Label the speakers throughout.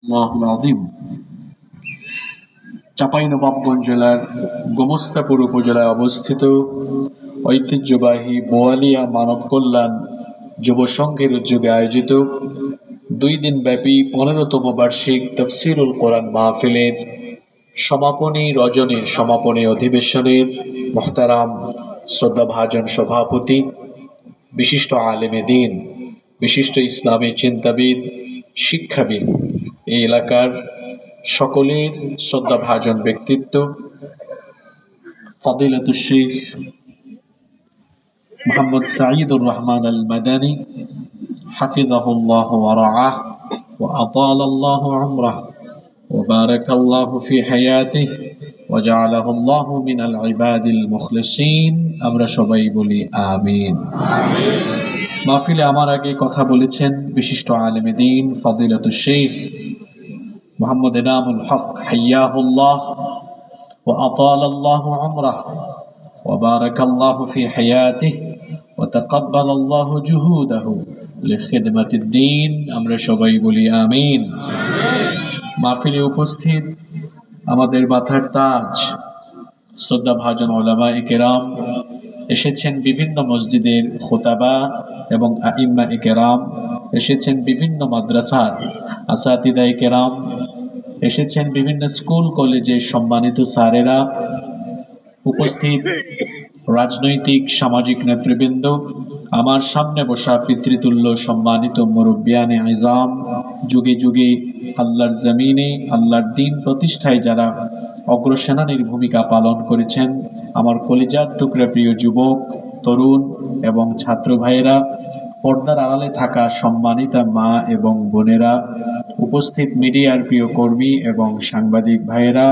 Speaker 1: আল্লাহুল আযীম। চাঁপাইনবাবগঞ্জ জেলার গোমস্তাপুর উপজেলায় অবস্থিত ঐতিহ্যবাহী বোয়ালিয়া মানব কল্যাণ যুব সংঘের উদ্যোগে আয়োজিত 2 দিনব্যাপী 15তম বার্ষিক তাফসীরুল কোরআন মাহফিলের সমাপনী অধিবেশনের মুহতারাম শ্রদ্ধাভাজন সভাপতি, বিশিষ্ট আলেমে দ্বীন, বিশিষ্ট ইসলামী চিন্তাবিদ, শিক্ষাবিদ, এই এলাকার সকলের শ্রদ্ধাভাজন ব্যক্তিত্ব ফাদিলাতুশ শাইখ মুহাম্মদ সাঈদুর রহমান আল মাদানী হাফিজাহুল্লাহ ওয়া রাআহ ওয়া আতালাল্লাহু উমরাহ ওয়া বারাকাল্লাহু ফি হায়াতিহি ওয়া জাআলাহুল্লাহু মিনাল ইবাদিল মুখলিসিন। আমরা সবাই বলি আমিন। মাহফিলে আমার আগে কথা বলেছেন বিশিষ্ট আলেমে দ্বীন ফাদিলাতুশ শাইখ মুহাম্মদ এনামুল হক হাইয়াহুল্লাহ ওয়া আতালাল্লাহু উমরাহ ওয়া বারাকাল্লাহু ফি হায়াতিহি ওয়া তাকাব্বালাল্লাহু জুহুদাহু লিখিদমাতিদ দ্বীন। আমরা সবাই বলি আমিন। মাহফিলে উপস্থিত আমাদের মাথার তাজ শ্রদ্ধাভাজন উলামায়ে কেরাম, এসেছেন বিভিন্ন মসজিদের খুতাবা এবং আইম্মায়ে কেরাম, এসেছেন বিভিন্ন মাদ্রাসার আসাতিদায়ে কেরাম, এসেছেন বিভিন্ন স্কুল কলেজের সম্মানিত স্যারেরা, উপস্থিত রাজনৈতিক সামাজিক নেতৃবৃন্দ, আমার সামনে বসা পিতৃতুল্য সম্মানিত মুরব্বিয়ানে আইজাম, যুগে যুগে আল্লাহর জমিনে আল্লাহর দ্বীন প্রতিষ্ঠায় যারা অগ্রসেনানীর ভূমিকা পালন করেছেন, আমার কলিজার টুকরা প্রিয় যুবক, তরুণ এবং ছাত্র ভাইয়েরা, পর্দার আড়ালে থাকা সম্মানিতা মা এবং বোনেরা, উপস্থিত মিডিয়ার প্রিয় কর্মী এবং সাংবাদিক ভাইয়েরা,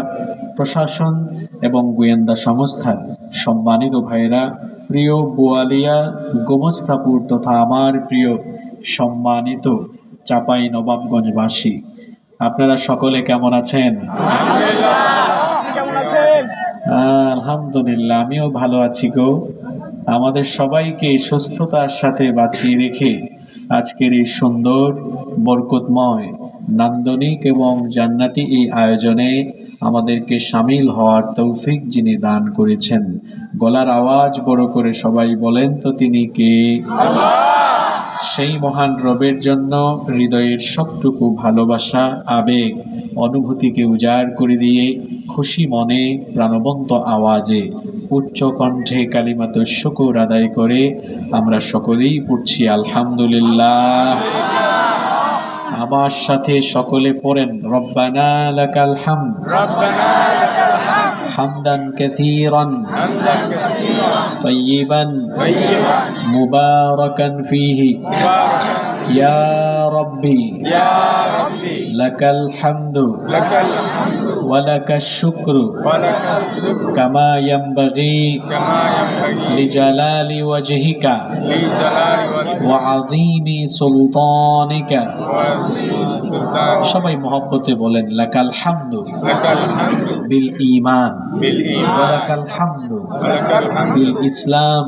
Speaker 1: প্রশাসন এবং গোয়েন্দা সংস্থার সম্মানিত ভাইয়েরা, প্রিয় বোয়ালিয়া গোমস্তাপুর তথা আমার প্রিয় সম্মানিত চাঁপাইনবাবগঞ্জবাসী, আপনারা সকলে কেমন আছেন? আলহামদুলিল্লাহ, আমিও ভালো আছি গো। আমাদের সবাইকে সুস্থতার সাথে বাঁচিয়ে রেখে আজকের এই সুন্দর, বরকতময়, নান্দনিক এবং জান্নাতি এই আয়োজনে আমাদেরকে শামিল হওয়ার তৌফিক যিনি দান করেছেন, গলার আওয়াজ বড় করে সবাই বলেন তো তিনি কে? সেই মহান রবের জন্য হৃদয়ের সবটুকু ভালোবাসা, আবেগ, অনুভূতিকে উজাড় করে দিয়ে খুশি মনে প্রাণবন্ত আওয়াজে উচ্চ কণ্ঠে কালিমাতুশ শুকর আদায় করে আমরা সকলেই পড়ছি আলহামদুলিল্লাহ। আমার সাথে সকলে পড়েন রব্বানা লাকাল হামদ হামদান কাসীরান তাইয়িবান মুবারাকান ফীহি ইয়া রাব্বি লাকাল হামদু ওয়া লাকাশ শুকরু কামা ইয়ানবাগি লিজালালি ওয়াজহিকা ওয়া আযীমি সুলতানিকা। সবাই মহব্বতে বলেন লাকাল হামদু বিল ঈমান ওয়া লাকাল হামদু বিল ইসলাম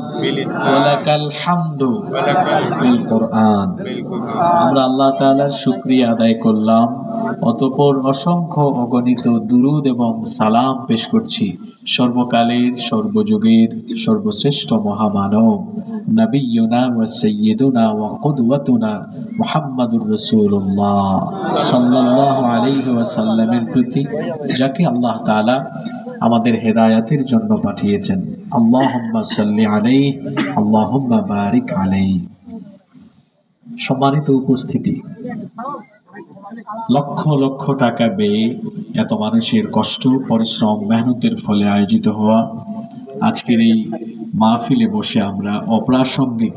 Speaker 1: ওয়া লাকাল হামদু বিল কুরআন। আমরা আল্লাহ তাআলার শুকরিয়া আদায় করলাম, অতঃপর অসংখ্য অগণিত দুরুদ এবং সালাম পেশ করছি সর্বকালের সর্বযুগের সর্বশ্রেষ্ঠ মহামানব নবিয়্যুনা ওয়া সাইয়্যিদুনা ওয়া কুদওয়াতুনা মুহাম্মাদুর রাসূলুল্লাহ সাল্লাল্লাহু আলাইহি ওয়াসাল্লামের প্রতি, যাকে আল্লাহ তাআলা আমাদের হেদায়াতের জন্য পাঠিয়েছেন। আল্লাহুম্মা সাল্লি আলাইহি আল্লাহুম্মা বারিক আলাইহি। সম্মানিত উপস্থিতি, লক্ষ লক্ষ টাকা ব্যয়ে এত মানুষের কষ্ট, পরিশ্রম, মেহনতের ফলে আয়োজিত হওয়া আজকের এই মাহফিলে বসে আমরা অপ্রাসঙ্গিক,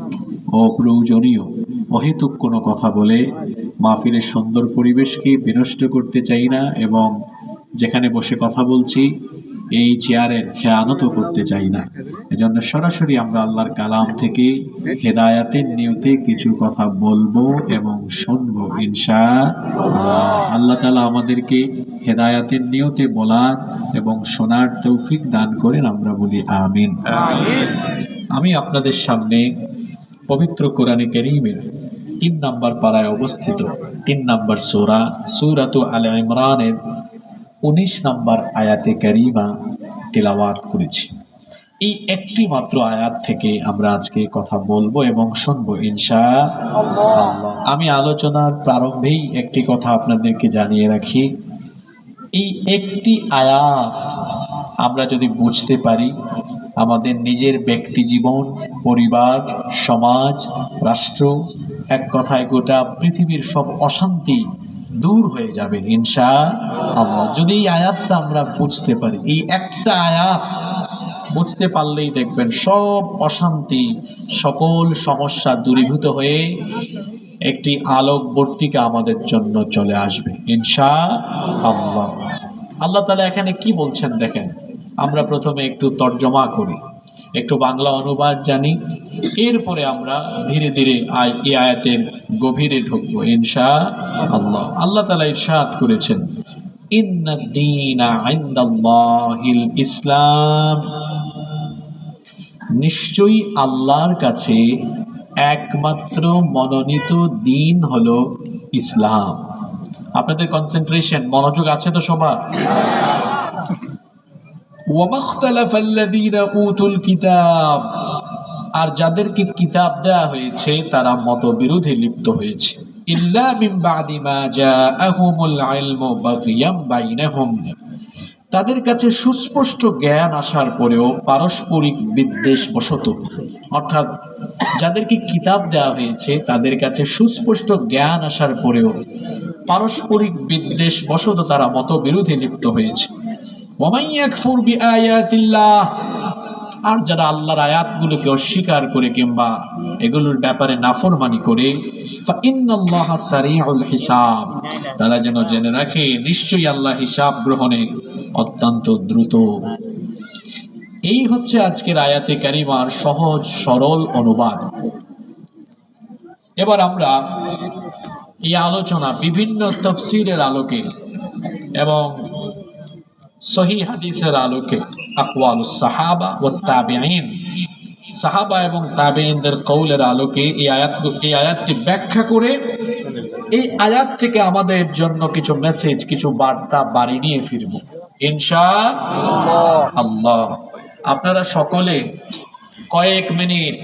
Speaker 1: অপ্রয়োজনীয়, অহেতুক কোনো কথা বলে মাহফিলের সুন্দর পরিবেশকে বিনষ্ট করতে চাই না, এবং যেখানে বসে কথা বলছি এই চেয়ারের খেয়ানতও করতে চাই না। এজন্য সরাসরি আমরা আল্লাহর কালাম থেকে হেদায়াতের নিয়তে কিছু কথা বলবো এবং শুনবো ইনশাআল্লাহ। আল্লাহ তাআলা আমাদেরকে হেদায়াতের নিয়তে বলার এবং শোনার তৌফিক দান করেন, আমরা বলি আমিন। আমি আপনাদের সামনে পবিত্র কোরআনে কারীমের 3 নম্বর পারায় অবস্থিত 3 নম্বর সূরা সূরাতু আলে ইমরানের 19 নম্বর আয়াতে কারিমা তেলাওয়াত করেছি। এই একটি মাত্র আয়াত থেকে আমরা আজকে কথা বলবো এবং শুনবো ইনশাআল্লাহ। আমি আলোচনার প্রারম্ভেই একটি কথা আপনাদেরকে জানিয়ে রাখি, এই একটি আয়াত আমরা যদি বুঝতে পারি, আমাদের নিজের ব্যক্তি জীবন, পরিবার, সমাজ, রাষ্ট্র, এক কথায় গোটা পৃথিবীর সব অশান্তি দূর হয়ে যাবে ইনশাআল্লাহ। যদি এই আয়াতটা আমরা বুঝতে পারি, এই একটা আয়াত বুঝতে পারলেই দেখবেন সব অশান্তি, সকল সমস্যা দূরীভূত হয়ে একটি আলোকবর্তিকা আমাদের জন্য চলে আসবে ইনশাআল্লাহ। আল্লাহ তাআলা এখানে কি বলছেন দেখেন। আমরা প্রথমে একটু তর্জমা করি, একটু বাংলা অনুবাদ জানি, এরপরে আমরা ধীরে ধীরে এই আয়াতের গভীরে ঢুকবো ইনশাআল্লাহ। আল্লাহ তাআলা ইরশাদ করেছেন, ইন্নাদ-দীনা ইনদাল্লাহিল ইসলাম, নিশ্চয়ই আল্লাহর কাছে একমাত্র মনোনীত দিন হলো ইসলাম। আপনাদের কনসেন্ট্রেশন, মনোযোগ আছে তো সবার? ওয়ামাখতালাফাল্লাযীনা উতুল কিতাব, আর যাদেরকে কিতাব দেয়া হয়েছে তারা মতবিরোধে লিপ্ত হয়েছে। ইল্লা মিন বাদি মা জাআহুমুল ইলমু বাগিয়াম বাইনাহুম, তাদের কাছে সুস্পষ্ট জ্ঞান আসার পরেও পারস্পরিক বিদ্বেষবশত, অর্থাৎ যাদেরকে কিতাব দেওয়া হয়েছে তাদের কাছে সুস্পষ্ট জ্ঞান আসার পরেও পারস্পরিক বিদ্বেষবশত তারা মতবিরোধে লিপ্ত হয়েছে। ওয়ামান ইয়াকফুর বিআয়াতিল্লাহ, আর যারা আল্লাহর আয়াতগুলোকে অস্বীকার করে কিংবা এগুলোর ব্যাপারে নাফরমানি করে, ফাইন্নাল্লাহা সারিউল হিসাব, তারা যেন জেনে রাখে নিশ্চয়ই আল্লাহ হিসাব গ্রহণে অত্যন্ত দ্রুত। এই হচ্ছে আজকের আয়াতে কারিমার সহজ সরল অনুবাদ। এবার আমরা এই আলোচনা বিভিন্ন তাফসীরের আলোকে এবং সহিহ হাদিসের আলোকে, আকওয়ালুস সাহাবা ওয়াত তাবিঈন, সাহাবা এবং তাবিঈনদের কওলের আলোকে এই আয়াতটি ব্যাখ্যা করে এই আয়াত থেকে আমাদের জন্য কিছু মেসেজ, কিছু বার্তা বাড়ি নিয়ে ফিরব ইনশাআল্লাহ। আপনারা সকলে কয়েক মিনিট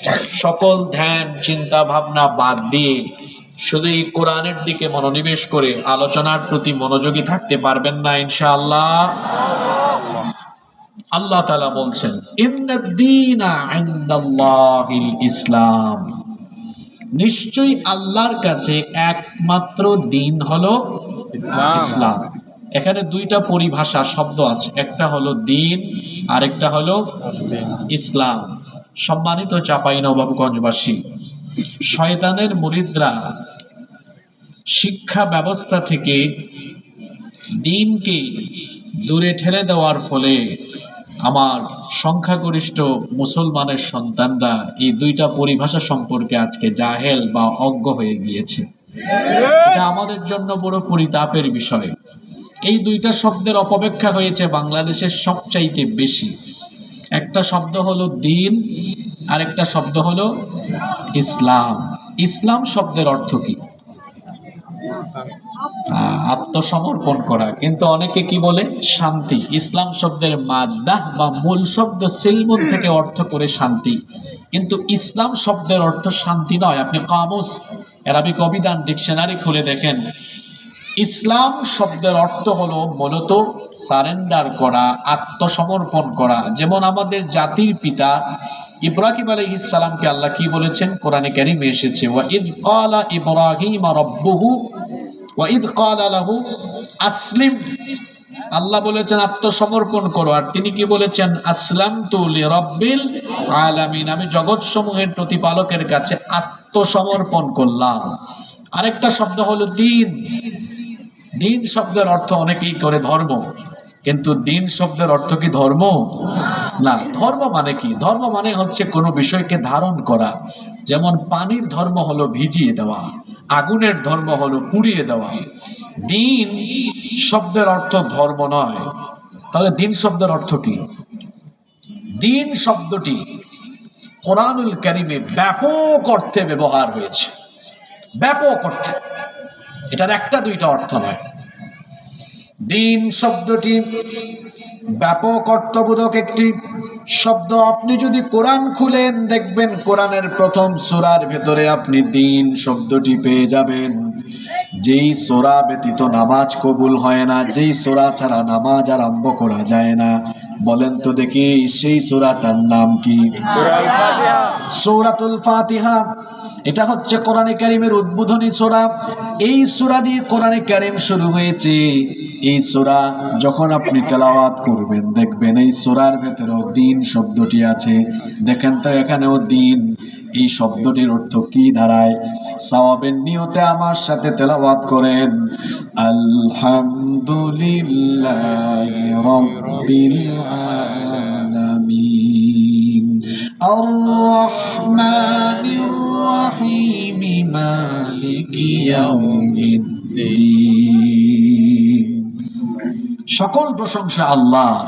Speaker 1: সকল ধ্যান চিন্তা ভাবনা বাদ দিয়ে শুধু এই কোরআনের দিকে মনোনিবেশ করে আলোচনার প্রতি মনোযোগী থাকতে পারবেন না ইনশাআল্লাহ? আল্লাহ তাআলা বলছেন, ইন্নাদ-দীনা ইনদাল্লাহিল ইসলাম, নিশ্চয়ই আল্লাহর কাছে একমাত্র দিন হলো ইসলাম। এখানে দুইটা পরিভাষা শব্দ আছে, একটা হলো দিন, আরেকটা হলো ইসলাম। সম্মানিত চাঁপাইনবাবগঞ্জবাসী, শয়তানের মুরিদরা শিক্ষা ব্যবস্থা থেকে দিনকে দূরে ঠেলে দেওয়ার ফলে আমার সংখ্যাগরিষ্ঠ মুসলমানের সন্তানরা এই দুইটা পরিভাষা সম্পর্কে আজকে জাহেল বা অজ্ঞ হয়ে গিয়েছে। এটা আমাদের জন্য বড় পরিতাপের বিষয়। এই দুইটা শব্দের অপব্যাখ্যা হয়েছে বাংলাদেশের সবচাইতে বেশি। একটা শব্দ হলো দিন, আরেকটা শব্দ হলো ইসলাম। ইসলাম শব্দের অর্থ কি? আত্মসমর্পণ করা, কিন্তু অনেকে কি বলে? শান্তি। ইসলাম শব্দের মাদ্দাহ বা মূল শব্দ সিলমুন থেকে অর্থ করে শান্তি, কিন্তু ইসলাম শব্দের অর্থ শান্তি নয়। আপনি কামুস, আরবিক অভিধান, ডিকশনারি খুলে দেখেন, ইসলাম শব্দের অর্থ হলো মূলত সারেন্ডার করা, আত্মসমর্পণ করা। যেমন আমাদের জাতির পিতা ইব্রাহিম আলাইহিস সালামকে আল্লাহ কি বলেছেন? কোরআনে কারিমে এসেছে, ওয়া ইয ক্বালা ইব্রাহিম রাব্বুহু ওয়া ইয ক্বালা লাহু আসলিম। আল্লাহ বলেছেন আত্মসমর্পণ করো, আর তিনি কি বলেছেন? আসলামতু লিরাব্বিল আলামিন, আমি জগৎ সমূহের প্রতিপালকের কাছে আত্মসমর্পণ করলাম। আরেকটা শব্দ হলো দিন। দিন শব্দের অর্থ অনেকেই করে ধর্ম, কিন্তু দিন শব্দের অর্থ কি ধর্ম? না। ধর্ম মানে কি? ধর্ম মানে হচ্ছে কোনো বিষয়কে ধারণ করা। যেমন পানির ধর্ম হলো ভিজিয়ে দেওয়া, আগুনের ধর্ম হলো পুড়িয়ে দেওয়া। দিন শব্দের অর্থ ধর্ম নয়। তাহলে দিন শব্দের অর্থ কি? দিন শব্দটি কোরআনুল কারিমে ব্যাপক অর্থে ব্যবহার হয়েছে। ব্যাপক অর্থে, এটার একটা দুইটা অর্থ নয়। দিন শব্দটি ব্যাপক অর্থবোধক একটি শব্দ। আপনি যদি কোরআন খুলেন দেখবেন কোরআনের প্রথম সূরার ভেতরে আপনি দিন শব্দটি পেয়ে যাবেন। যেই সূরা ব্যতীত নামাজ কবুল হয় না, যেই সূরা ছাড়া নামাজ আরম্ভ করা যায় না, বলেন তো দেখি সেই সূরাটার নাম কি? সূরাতুল ফাতিহা। এটা হচ্ছে কোরআনে কারীমের উদ্বোধনী সূরা। এই সূরা দিয়ে কোরআনে কারীম শুরু হয়েছে। এই সূরা যখন আপনি তেলাওয়াত করবেন দেখবেন এই সূরার ভেতরেও দিন শব্দটি আছে। দেখেন তো এখানেও দিন, এই শব্দটির অর্থ কি দাঁড়ায়? সওয়াবের নিয়তে আমার সাথে তেলাওয়াত করেন, আলহামদুলিল্লাহি রাব্বিল আলামিন আর রহমানির রহিম মালিকি ইয়াউমিদ্দিন। সকল প্রশংসা আল্লাহর,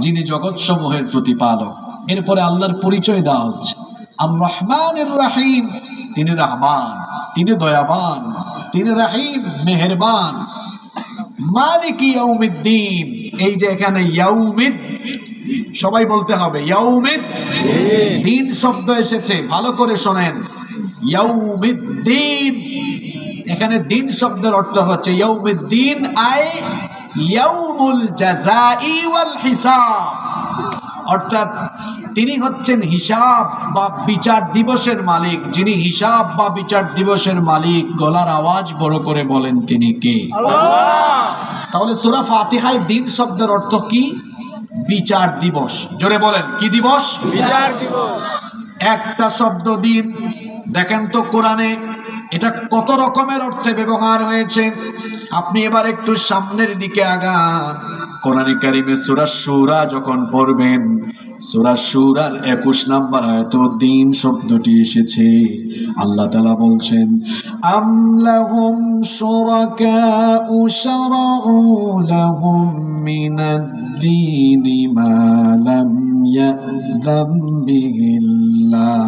Speaker 1: যিনি জগৎসমূহের প্রতিপালক। এরপরে আল্লাহর পরিচয় দেওয়া হচ্ছে আর রহমানির রহিম, তিনি রহমান, তিনি দয়াবান, তিনি রহিম, মেহেরবান। মালিকি ইয়াউমিদ্দিন, এই যে এখানে ইয়াউমিদ, সবাই বলতে হবে ইয়াউমিদ, দিন শব্দ এসেছে, ভালো করে শোনেন। ইয়াউমিদ্দিন, এখানে দিন শব্দের অর্থ হচ্ছে ইয়াউমিদ্দিন আই ইয়াউমুল জাযাই ওয়াল হিসাব, অর্থাৎ তিনি হচ্ছেন হিসাব বা বিচার দিবসের মালিক। যিনি হিসাব বা বিচার দিবসের মালিক, গলার আওয়াজ বড় করে বলেন তিনি কে? আল্লাহ। তাহলে সূরা ফাতিহায় দিন শব্দের অর্থ কি? বিচার দিবস। জোরে বলেন, কি দিবস? বিচার দিবস। একটা শব্দ দিন, দেখেন তো কোরআনে এটা কত রকমের অর্থে ব্যবহার হয়েছে। আপনি এবার একটু সামনের দিকে আগান। কোরআনে কারিমে সূরা শূরা যখন পড়বেন, সূরা শূরার 21 নম্বর আয়াতে দিন শব্দটি এসেছে। আল্লাহ তাআলা বলছেন, আম লাহুম শুরাকাউ শারাউ লাহুম মিনাদ দীনি মা লাম ইয়াযাম বিহিল্লাহ।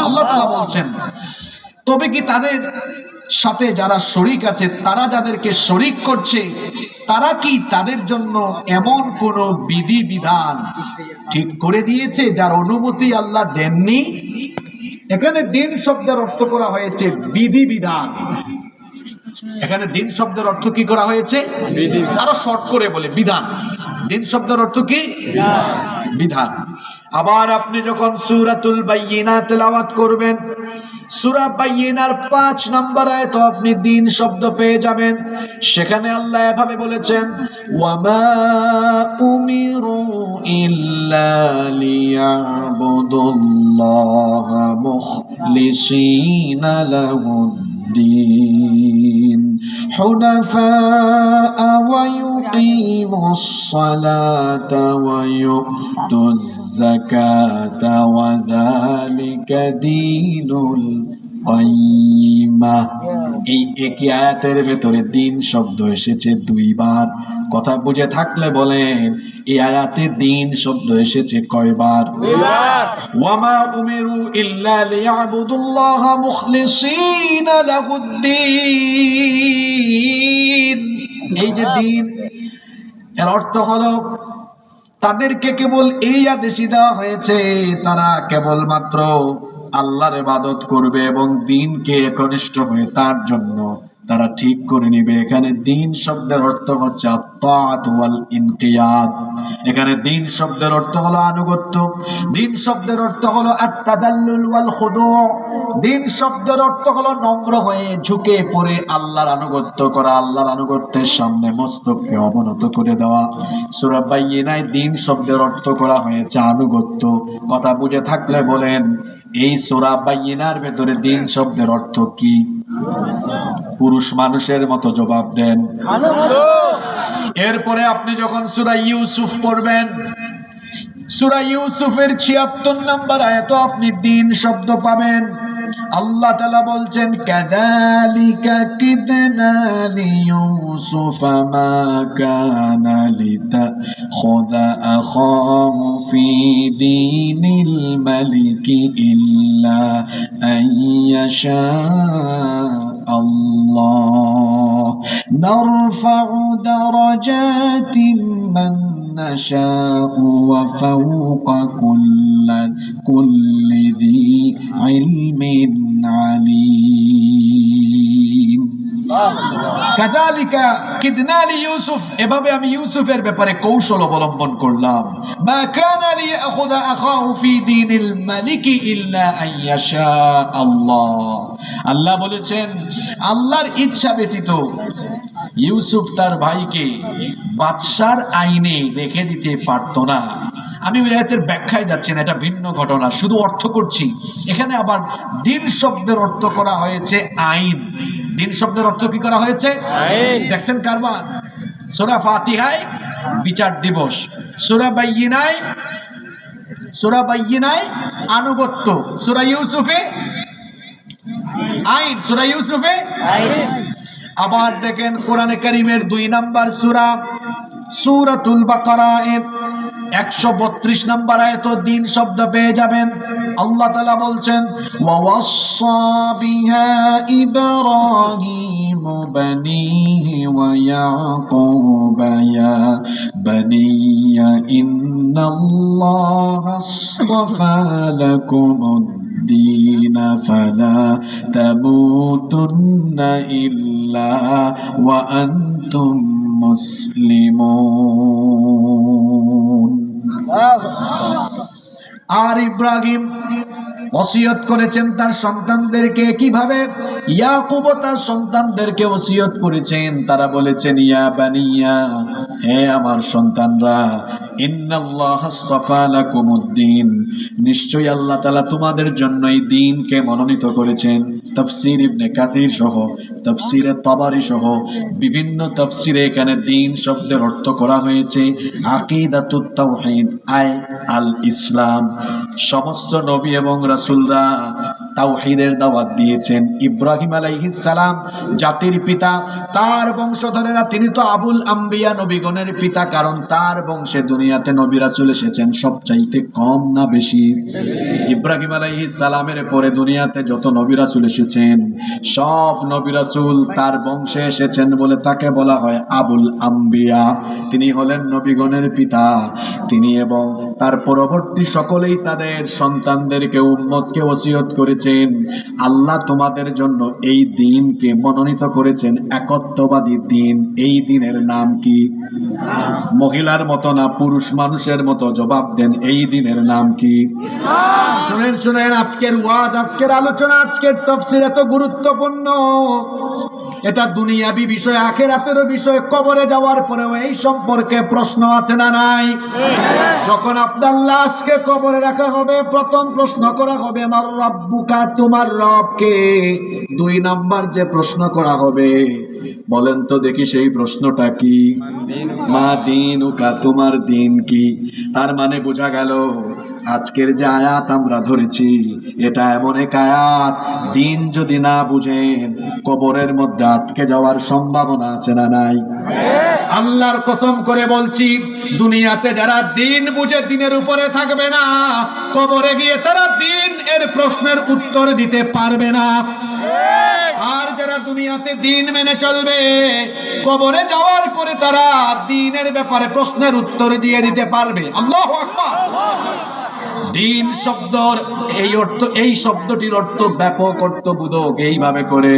Speaker 1: আল্লাহ তাআলা বলছেন, তবে কি তাদের সাথে যারা শরীক আছে, তারা যাদেরকে শরীক করছে, তারা কি তাদের জন্য এমন কোন বিধি বিধান ঠিক করে দিয়েছে যার অনুমতি আল্লাহ দেননি? এখানে দিন শব্দের অর্থ করা হয়েছে বিধি বিধান। এখানে দিন শব্দের অর্থ কি করা হয়েছে? আরো শর্ট করে বলে বিধান। দিন শব্দের অর্থ কি? বিধান। আবার আপনি যখন সূরাতুল বাইয়িনা তেলাওয়াত করবেন, সূরা বাইয়িনার 5 নম্বর আয়াতে আপনি দিন শব্দ পেয়ে যাবেন। সেখানে আল্লাহ এভাবে বলেছেন, ওয়ামা উমিরু ইল্লা লিয়াবুদুল্লাহা মুখলিসিনা লাহুদ্দিন حنفاء ويقيموا الصلاة ويؤتوا الزكاة وذلك دين القيمة। এই একই আয়াতের ভেতরে দিন শব্দ এসেছে দুইবার। কথা বুঝে থাকলে বলেন, এই আয়াতে দিন শব্দ এসেছে কয়বার? দুইবার। ওয়ামা উমিরু ইল্লা লিয়াবুদুল্লাহা মুখলিসিনা লাহুদ্দিন। এই যে দিন, এর অর্থ হলো তাদেরকে কেবল এই আদেশই দেওয়া হয়েছে তারা কেবলমাত্র আল্লাহর ইবাদত করবে এবং দ্বীনকে একনিষ্ঠ হয়ে তার জন্য তারা ঠিক করে নিবে। এখানে দ্বীন শব্দের অর্থ হচ্ছে আত-তাআত ওয়াল ইনকিয়াদ। এখানে দ্বীন শব্দের অর্থ হলো আনুগত্য। দ্বীন শব্দের অর্থ হলো আত-তাদাল্লুল ওয়াল খুদু'। দ্বীন শব্দের অর্থ হলো নম্র হয়ে ঝুঁকে পড়ে আল্লাহর আনুগত্য করা, আল্লাহর আনুগত্যের সামনে মস্তককে অবনত করে দেওয়া। সূরা বাইয়িনায় দ্বীন শব্দের অর্থ করা হয়েছে আনুগত্য। কথা বুঝে থাকলে বলেন, এই সূরা বাইয়িনার ভেতরে দ্বীন শব্দের অর্থ কি? পুরুষ মানুষের মতো জবাব দেন। এরপরে আপনি যখন সূরা ইউসুফ পড়বেন, সূরা ইউসুফের ৭৬ নম্বর আয়াতে আপনি দ্বীন শব্দ পাবেন।
Speaker 2: আল্লাহ তাআলা বলছেন কাযালিকা কিদনা লিইউসুফা মা কানা লিতাখুযা আখাহু ফি দীনিল মালিকি ইল্লা আইয়াশা আল্লাহ নারফাউ দারাজাতিন মান নাশাউ ওয়া ফাওকা কুল্লি যী ইলমিন আলীম। কাযালিকা কিদনা লিইউসুফ, এভাবে আমি ইউসুফের ব্যাপারে কৌশল অবলম্বন করলাম। মা কানা লিয়াখুযা আখাহু ফি দীনিল মালিকি ইল্লা আইয়াশা আল্লাহ। আল্লাহ বলেছেন আল্লাহর ইচ্ছা ব্যতীত ইউসুফ তার ভাইকে বাদশার আইনে রেখে দিতে পারত না। আমি আয়াতের ব্যাখ্যায় যাচ্ছি না, এটা ভিন্ন ঘটনা, শুধু অর্থ করছি। এখানে আবার দিন শব্দের অর্থ করা হয়েছে আইন। দিন শব্দের অর্থ কি করা হয়েছে? আইন। দেখছেন কারবার? সূরা ফাতিহায় বিচার দিবস, সূরা বাইয়িনায় আনুগত্য, সূরা ইউসুফে আইন, সূরা ইউসুফে আইন। আবার দেখেন কোরআনে কারীমের 2 নম্বর সূরা সূরাতুল বাকারা 132 নম্বর আয়াত দিন শব্দ পেয়ে যাবেন। আল্লাহ তাআলা বলছেন ওয়াওয়াসসা বিহা ইব্রাহিম বানিহি ওয়া ইয়াকুব ইয়া বানিয়া ইন্নাল্লাহা আসতাফা লাকুমুদ الدين فلا تموتن إلا وأنتم مسلمون। আর ইব্রাহিম ওসিয়ত করেছেন তার সন্তানদেরকে, কিভাবে? ইয়াকুব তার সন্তানদেরকে ওসিয়ত করেছেন, তারা বলেছেন ইয়া বানিয়া, হে আমার সন্তানরা, ইন্নাল্লাহা আসতাফা লাকুমুদ্দিন, নিশ্চয়ই আল্লাহ তাআলা তোমাদের জন্য এই দ্বীনকে মনোনীত করেছেন। তাফসীর ইবনে কাসির সহ তাফসীরে তাবারী সহ বিভিন্ন তাফসীরে এখানে দ্বীন শব্দের অর্থ করা হয়েছে আকীদাতুত তাওহীদ আই আল ইসলাম। সমস্ত নবী এবং রাসূলরা তাওহীদের দাওয়াত দিয়েছেন। ইব্রাহিম আলাইহিস সালাম জাতির পিতা, তার বংশধরেরা, তিনি তো আবুল আম্বিয়া, নবীগণের পিতা, কারণ তার বংশে দুনিয়াতে নবী রাসূল এসেছেন সবচাইতে কম না বেশি? ইব্রাহিম আলাইহিস সালামের পরে দুনিয়াতে যত নবী রাসূল এসেছেন সব নবী রাসূল তার বংশে এসেছেন বলে তাকে বলা হয় আবুল আম্বিয়া। তিনি হলেন নবীগণের পিতা। তিনি এবং তার পরবর্তী সকলেই তাদের সন্তানদেরকে, উম্মতকে ওসিয়ত করেছেন আল্লাহ তোমাদের জন্য এই দ্বীনকে মনোনীত করেছেন একত্ববাদী দ্বীন। এই দ্বীনের নাম কি? মহিলার মতো না, পুরুষ মানুষের মতো জবাব দেন, এই দ্বীনের নাম কি? শুনেন শুনেন, আজকের ওয়াজ, আজকের আলোচনা, আজকের তাফসীর এত গুরুত্বপূর্ণ। এটা দুনিয়াবি বিষয়, আখিরাতেরও বিষয়। কবরে যাওয়ার পরেও এই সম্পর্কে প্রশ্ন আছে না নাই? যখন আপনার লাশকে কবরে রাখা হবে, প্রথম প্রশ্ন করা হবে মার রাব্বুকা, তোমার রব কে? 2 নাম্বার যে প্রশ্ন করা হবে, বলেন তো দেখি সেই প্রশ্নটা কি? মা দীনুকা, তোমার দিন কি? তার মানে বোঝা গেল আজকের যে আয়াত আমরা ধরেছি এটা এমন এক আয়াত, দিন যদি না বুঝেন কবরের মধ্যে আটকে যাওয়ার সম্ভাবনা আছে না নাই? আল্লাহর কসম করে বলছি, দুনিয়াতে যারা দিন বুঝে দিনের উপরে থাকবে না, কবরে গিয়ে তারা দিন এর প্রশ্নের উত্তর দিতে পারবে না। আর যারা দুনিয়াতে দিন মেনে চলবে, কবরে যাওয়ার পরে তারা দিনের ব্যাপারে প্রশ্নের উত্তর দিয়ে দিতে পারবে। আল্লাহু আকবার। দিন শব্দর এই অর্থ, এই শব্দটির অর্থ ব্যাপক অর্থবোধক। এইভাবে করে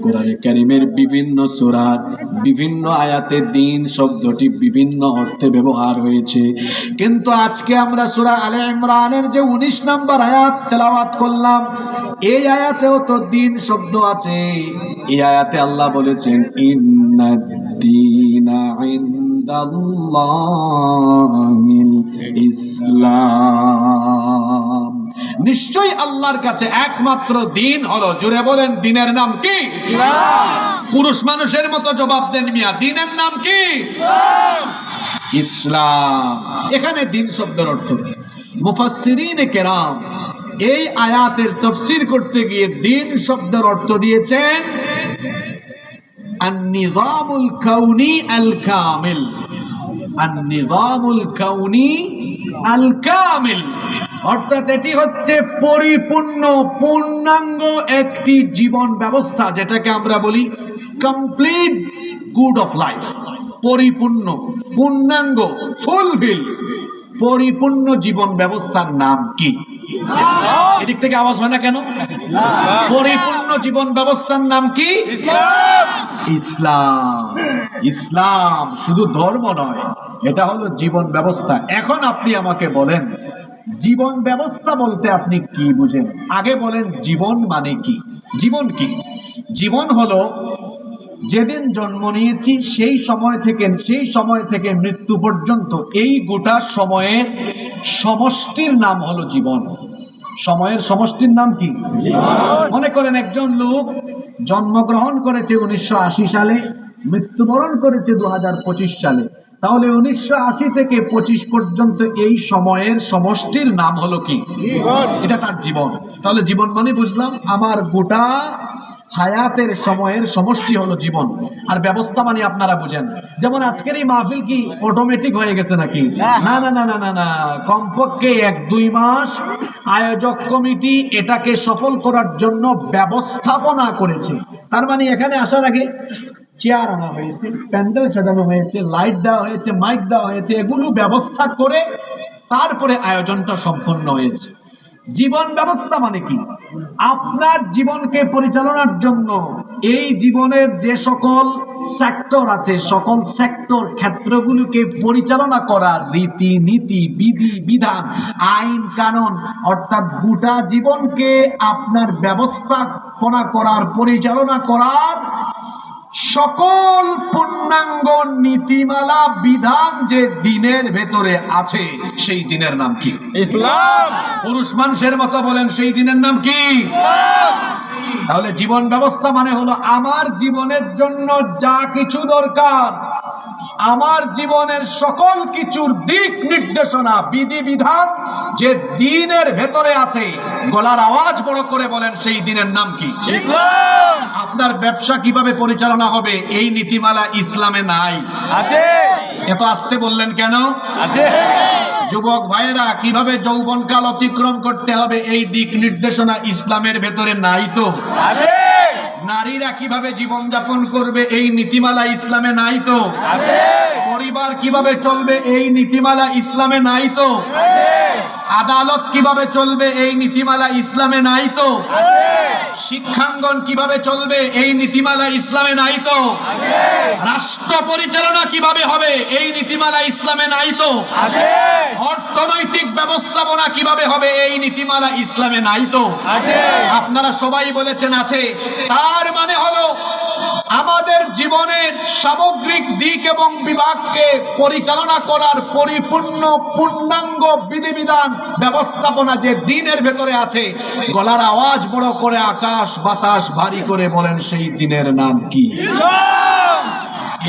Speaker 2: কোরআনে কারীমের বিভিন্ন সূরার বিভিন্ন আয়াতে দিন শব্দটি বিভিন্ন অর্থে ব্যবহার হয়েছে। কিন্তু আজকে আমরা সূরা আলে ইমরানের যে 19 নম্বর আয়াত তেলাওয়াত করলাম, এই আয়াতেও তো দিন শব্দ আছে। এই আয়াতে আল্লাহ বলেছেন ইন্নাদ দীনা ইনদাল্লাহিল ইসলাম, নিশ্চয়ই আল্লাহর কাছে একমাত্র দিন হলো, জুড়ে বলেন দিনের নাম কি? ইসলাম। পুরুষ মানুষের মতো জবাব দেন মিয়া, দিনের নাম কি? ইসলাম। ইসলাম। এখানে দিন শব্দের অর্থ কি? মুফাসসিরিনে কেরাম এই আয়াতের তাফসীর করতে গিয়ে দিন শব্দের অর্থ দিয়েছেন আন-নিযামুল কাউনি আল কামিল। আন-নিযামুল কাউনি আল কামিল অর্থাৎ এটি হচ্ছে পরিপূর্ণ পূর্ণাঙ্গ একটি জীবন ব্যবস্থা, যেটাকে আমরা বলি কমপ্লিট গুড অফ লাইফ। পরিপূর্ণ, পূর্ণাঙ্গ, ফুলফিল পরিপূর্ণ জীবন ব্যবস্থার নাম কি? এদিক থেকে আওয়াজ হয় না কেন? পরিপূর্ণ জীবন ব্যবস্থার নাম কি? ইসলাম। ইসলাম শুধু ধর্ম নয়, এটা হলো জীবন ব্যবস্থা। এখন আপনি আমাকে বলেন, জীবন ব্যবস্থা বলতে আপনি কি বুঝেন? আগে বলেন জীবন মানে কি? জীবন কি? জীবন হলো যেদিন জন্ম নিয়েছি সেই সময় থেকে মৃত্যু পর্যন্ত এই গোটা সময়ের সমষ্টির নাম হলো জীবন। সময়ের সমষ্টির নাম কি? মনে করেন একজন লোক জন্মগ্রহণ করেছে 1980 সালে, মৃত্যুবরণ করেছে 2025 সালে, তাহলে 1980 থেকে 25 পর্যন্ত এই সময়ের সমষ্টির নাম হলো কি? এটা তার জীবন। তাহলে জীবন মানে বুঝলাম আমার গোটা হায়াতের সময়ের সমষ্টি হলো জীবন। আর ব্যবস্থা মানে আপনারা বুঝেন, যেমন আজকের এই মাহফিল কি অটোমেটিক হয়ে গেছে নাকি? না না না না না না, কমপক্ষে 1-2 মাস আয়োজক কমিটি এটাকে সফল করার জন্য ব্যবস্থাপনা করেছে। তার মানে এখানে আসার আগে চেয়ার আনা হয়েছে, প্যান্ডেল সাজানো হয়েছে, লাইট দেওয়া হয়েছে, মাইক দেওয়া হয়েছে, এগুলো ব্যবস্থা করে তারপরে আয়োজনটা সম্পন্ন হয়েছে। জীবন ব্যবস্থা মানে কি? আপনার জীবনকে পরিচালনার জন্য এই জীবনের যে সকল সেক্টর আছে, সকল সেক্টর ক্ষেত্রগুলোকে পরিচালনা করা, রীতি নীতি, বিধি বিধান, আইন কানুন, অর্থাৎ গোটা জীবনকে আপনার ব্যবস্থাপনা করার, পরিচালনা করার সকল পূর্ণাঙ্গ নীতিমালা বিধান যে দিনের ভেতরে আছে, সেই দিনের নাম কি? ইসলাম। পুরুষ মানুষের মতো বলেন, সেই দিনের নাম কি? ইসলাম। তাহলে জীবন ব্যবস্থা মানে হলো আমার জীবনের জন্য যা কিছু দরকার, আমার জীবনের সকল কিছুর দিক নির্দেশনা, বিধি বিধান যে দিনের ভেতরে আছে, গলার আওয়াজ বড় করে বলেন, সেই দিনের নাম কি? ইসলাম। আপনার ব্যবসা কিভাবে পরিচালনা হবে, এই নীতিমালা ইসলামে নাই? আছে। এত আস্তে বললেন কেন? আছে। যুবক ভাইয়েরা কিভাবে যৌবনকাল অতিক্রম করতে হবে, এই দিক নির্দেশনা ইসলামের ভেতরে নাই তো? আছে। নারীরা কিভাবে জীবন যাপন করবে, এই নীতিমালা ইসলামে নাই তো? আছে। পরিবার কিভাবে চলবে, এই নীতিমালা ইসলামে নাই তো? আছে। আদালত কিভাবে চলবে, এই নীতিমালা ইসলামে নাই তো? আছে। শিক্ষাঙ্গন কিভাবে চলবে, এই নীতিমালা ইসলামে নাই তো? আছে। রাষ্ট্র পরিচালনা কিভাবে হবে, এই নীতিমালা ইসলামে নাই তো? আছে। অর্থনৈতিক ব্যবস্থাপনা কিভাবে হবে, এই নীতিমালা ইসলামে নাই তো? আছে। আপনারা সবাই বলেছেন আছে। তার মানে হলো আমাদের জীবনের সামগ্রিক দিক এবং বিভাগকে পরিচালনা করার পরিপূর্ণ পূর্ণাঙ্গ বিধিবিধান ব্যবস্থাপনা যে দিনের ভেতরে আছে, গলার আওয়াজ বড় করে আকাশ বাতাস ভারী করে বলেন, সেই দিনের নাম কি? ইসলাম।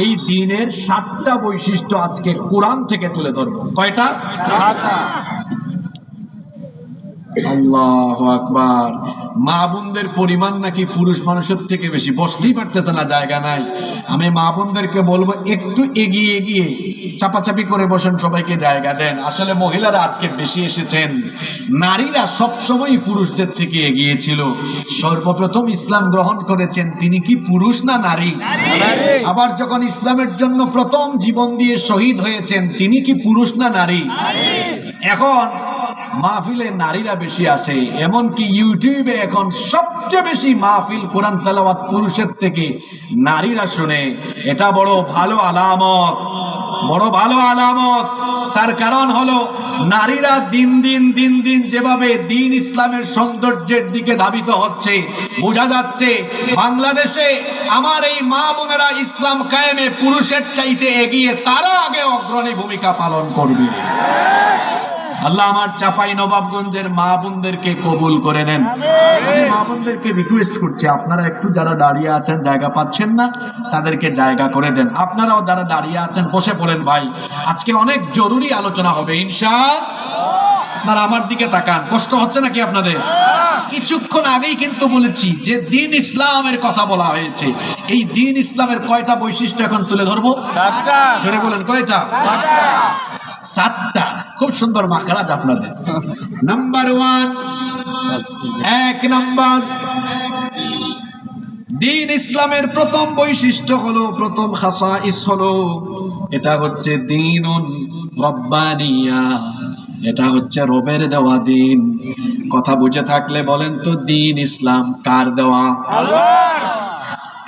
Speaker 2: এই দিনের 7টা বৈশিষ্ট্য আজকে কোরআন থেকে তুলে ধরব। কয়টা? 7টা। আল্লাহু আকবার। মা বোনদের পরিমাণ নাকি পুরুষ মানুষের থেকে বেশি, বসতেই পারতেছে না, জায়গা নাই। আমি মা বোনদেরকে বলবো একটু এগিয়ে এগিয়ে চাপাচাপি করে বসেন, সবাইকে জায়গা দেন। আসলে মহিলারা আজকে বেশি এসেছেন, নারীরা সবসময় পুরুষদের থেকে এগিয়ে ছিল। সর্বপ্রথম ইসলাম গ্রহণ করেছেন তিনি কি পুরুষ না নারী? আবার যখন ইসলামের জন্য প্রথম জীবন দিয়ে শহীদ হয়েছেন তিনি কি পুরুষ না নারী? এখন মাহফিলে নারীরা বেশি আসে, এমনকি ইউটিউবে এখন সবচেয়ে বেশি মাহফিল কোরআন তেলাওয়াত পুরুষের থেকে নারীরা শুনে। এটা বড় ভালো আলামত, বড় ভালো আলামত। তার কারণ হলো নারীরা দিন দিন যেভাবে দিন ইসলামের সৌন্দর্যের দিকে ধাবিত হচ্ছে, বোঝা যাচ্ছে বাংলাদেশে আমার এই মা বোনেরা ইসলাম কায়েমে পুরুষের চাইতে এগিয়ে, তারা আগে অগ্রণী ভূমিকা পালন করবে। আল্লাহ আমার চাপাই নবাবগঞ্জের মা বোনদেরকে কবুল করে নেন। মা বোনদেরকে রিকোয়েস্ট করছি, আপনারা একটু যারা দাঁড়িয়ে আছেন জায়গা পাচ্ছেন না, তাদেরকে জায়গা করে দেন। আপনারাও যারা দাঁড়িয়ে আছেন বসে পড়েন ভাই, আজকে অনেক জরুরি আলোচনা হবে ইনশাআল্লাহ। আপনারা আমার দিকে তাকান, কষ্ট হচ্ছে নাকি আপনাদের? কিছুক্ষণ আগেই কিন্তু বলেছি যে দিন ইসলামের কথা বলা হয়েছে। এই দিন ইসলামের কয়টা বৈশিষ্ট্য এখন তুলে ধরবো? জোরে বলেন, কয়টা? 7টা। খুব সুন্দর মাখরাজ আপনাদের। নাম্বার 1, 1 নাম্বার, দিন ইসলামের প্রথম বৈশিষ্ট্য হলো, প্রথম খাসাইস হলো, এটা হচ্ছে দ্বীনুন রব্বানিয়া, এটা হচ্ছে রবের দেওয়া দিন। কথা বুঝে থাকলে বলেন তো, দিন ইসলাম কার দেওয়া? আল্লাহর।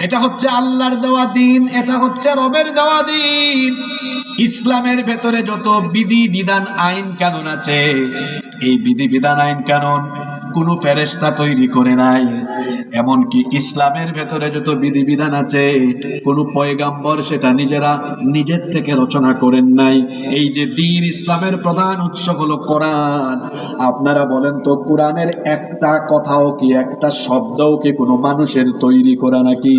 Speaker 2: এটা হচ্ছে আল্লাহর দেওয়া দিন, এটা হচ্ছে রবের দেওয়া দিন। ইসলামের ভেতরে যত বিধি বিধান আইন কানুন আছে, এই বিধি বিধান আইন কানুন কোন ফেরেশতা তৈরি করে নাই। এমনকি ইসলামের ভেতরে যত বিধি বিধান আছে, কোন পয়গাম্বর সেটা নিজের থেকে রচনা করেন নাই। এই যে দ্বীন ইসলামের প্রধান উৎস হলো কোরআন। আপনারা বলেন তো, কোরআনের একটা কথাও কি, একটা শব্দও কি কোনো মানুষের তৈরি করা নাকি?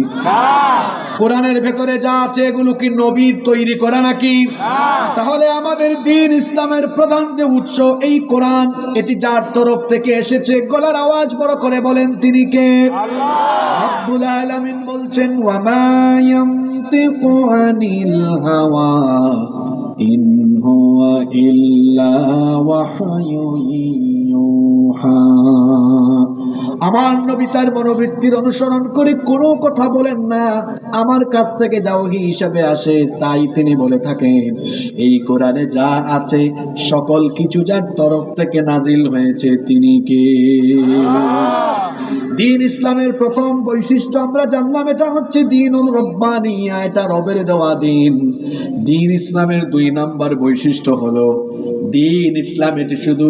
Speaker 2: কোরআনের ভেতরে যা আছে এগুলো কি নবীর তৈরি করা নাকি? তাহলে আমাদের দ্বীন ইসলামের প্রধান যে উৎস এই কোরআন, এটি যার তরফ থেকে এসেছে, গলার আওয়াজ বড় করে বলেন তিনি কে? আল্লাহ। রব্বুল আলামিন বলছেন, ওয়া মা ইয়ানতিকু আনিল হাওয়া ইন হুয়া ইল্লা ওয়াহয়ুন ইউহা। আমার নবী তার মনোবৃত্তির অনুসরণ করে কোনো কথা বলেন না, আমার কাছ থেকে যা ওহী হিসাবে আসে তাই তিনি বলে থাকেন। এই কোরআনে যা আছে সকল কিছু যার তরফ থেকে নাজিল হয়েছে তিনি কে? দ্বীন ইসলামের প্রথম বৈশিষ্ট্য আমরা জানলাম, এটা হচ্ছে দ্বীনুল রব্বানিয়া, এটা রবের দেওয়া দিন। দ্বীন ইসলামের 2 নাম্বার বৈশিষ্ট্য হলো, দ্বীন ইসলাম এটি শুধু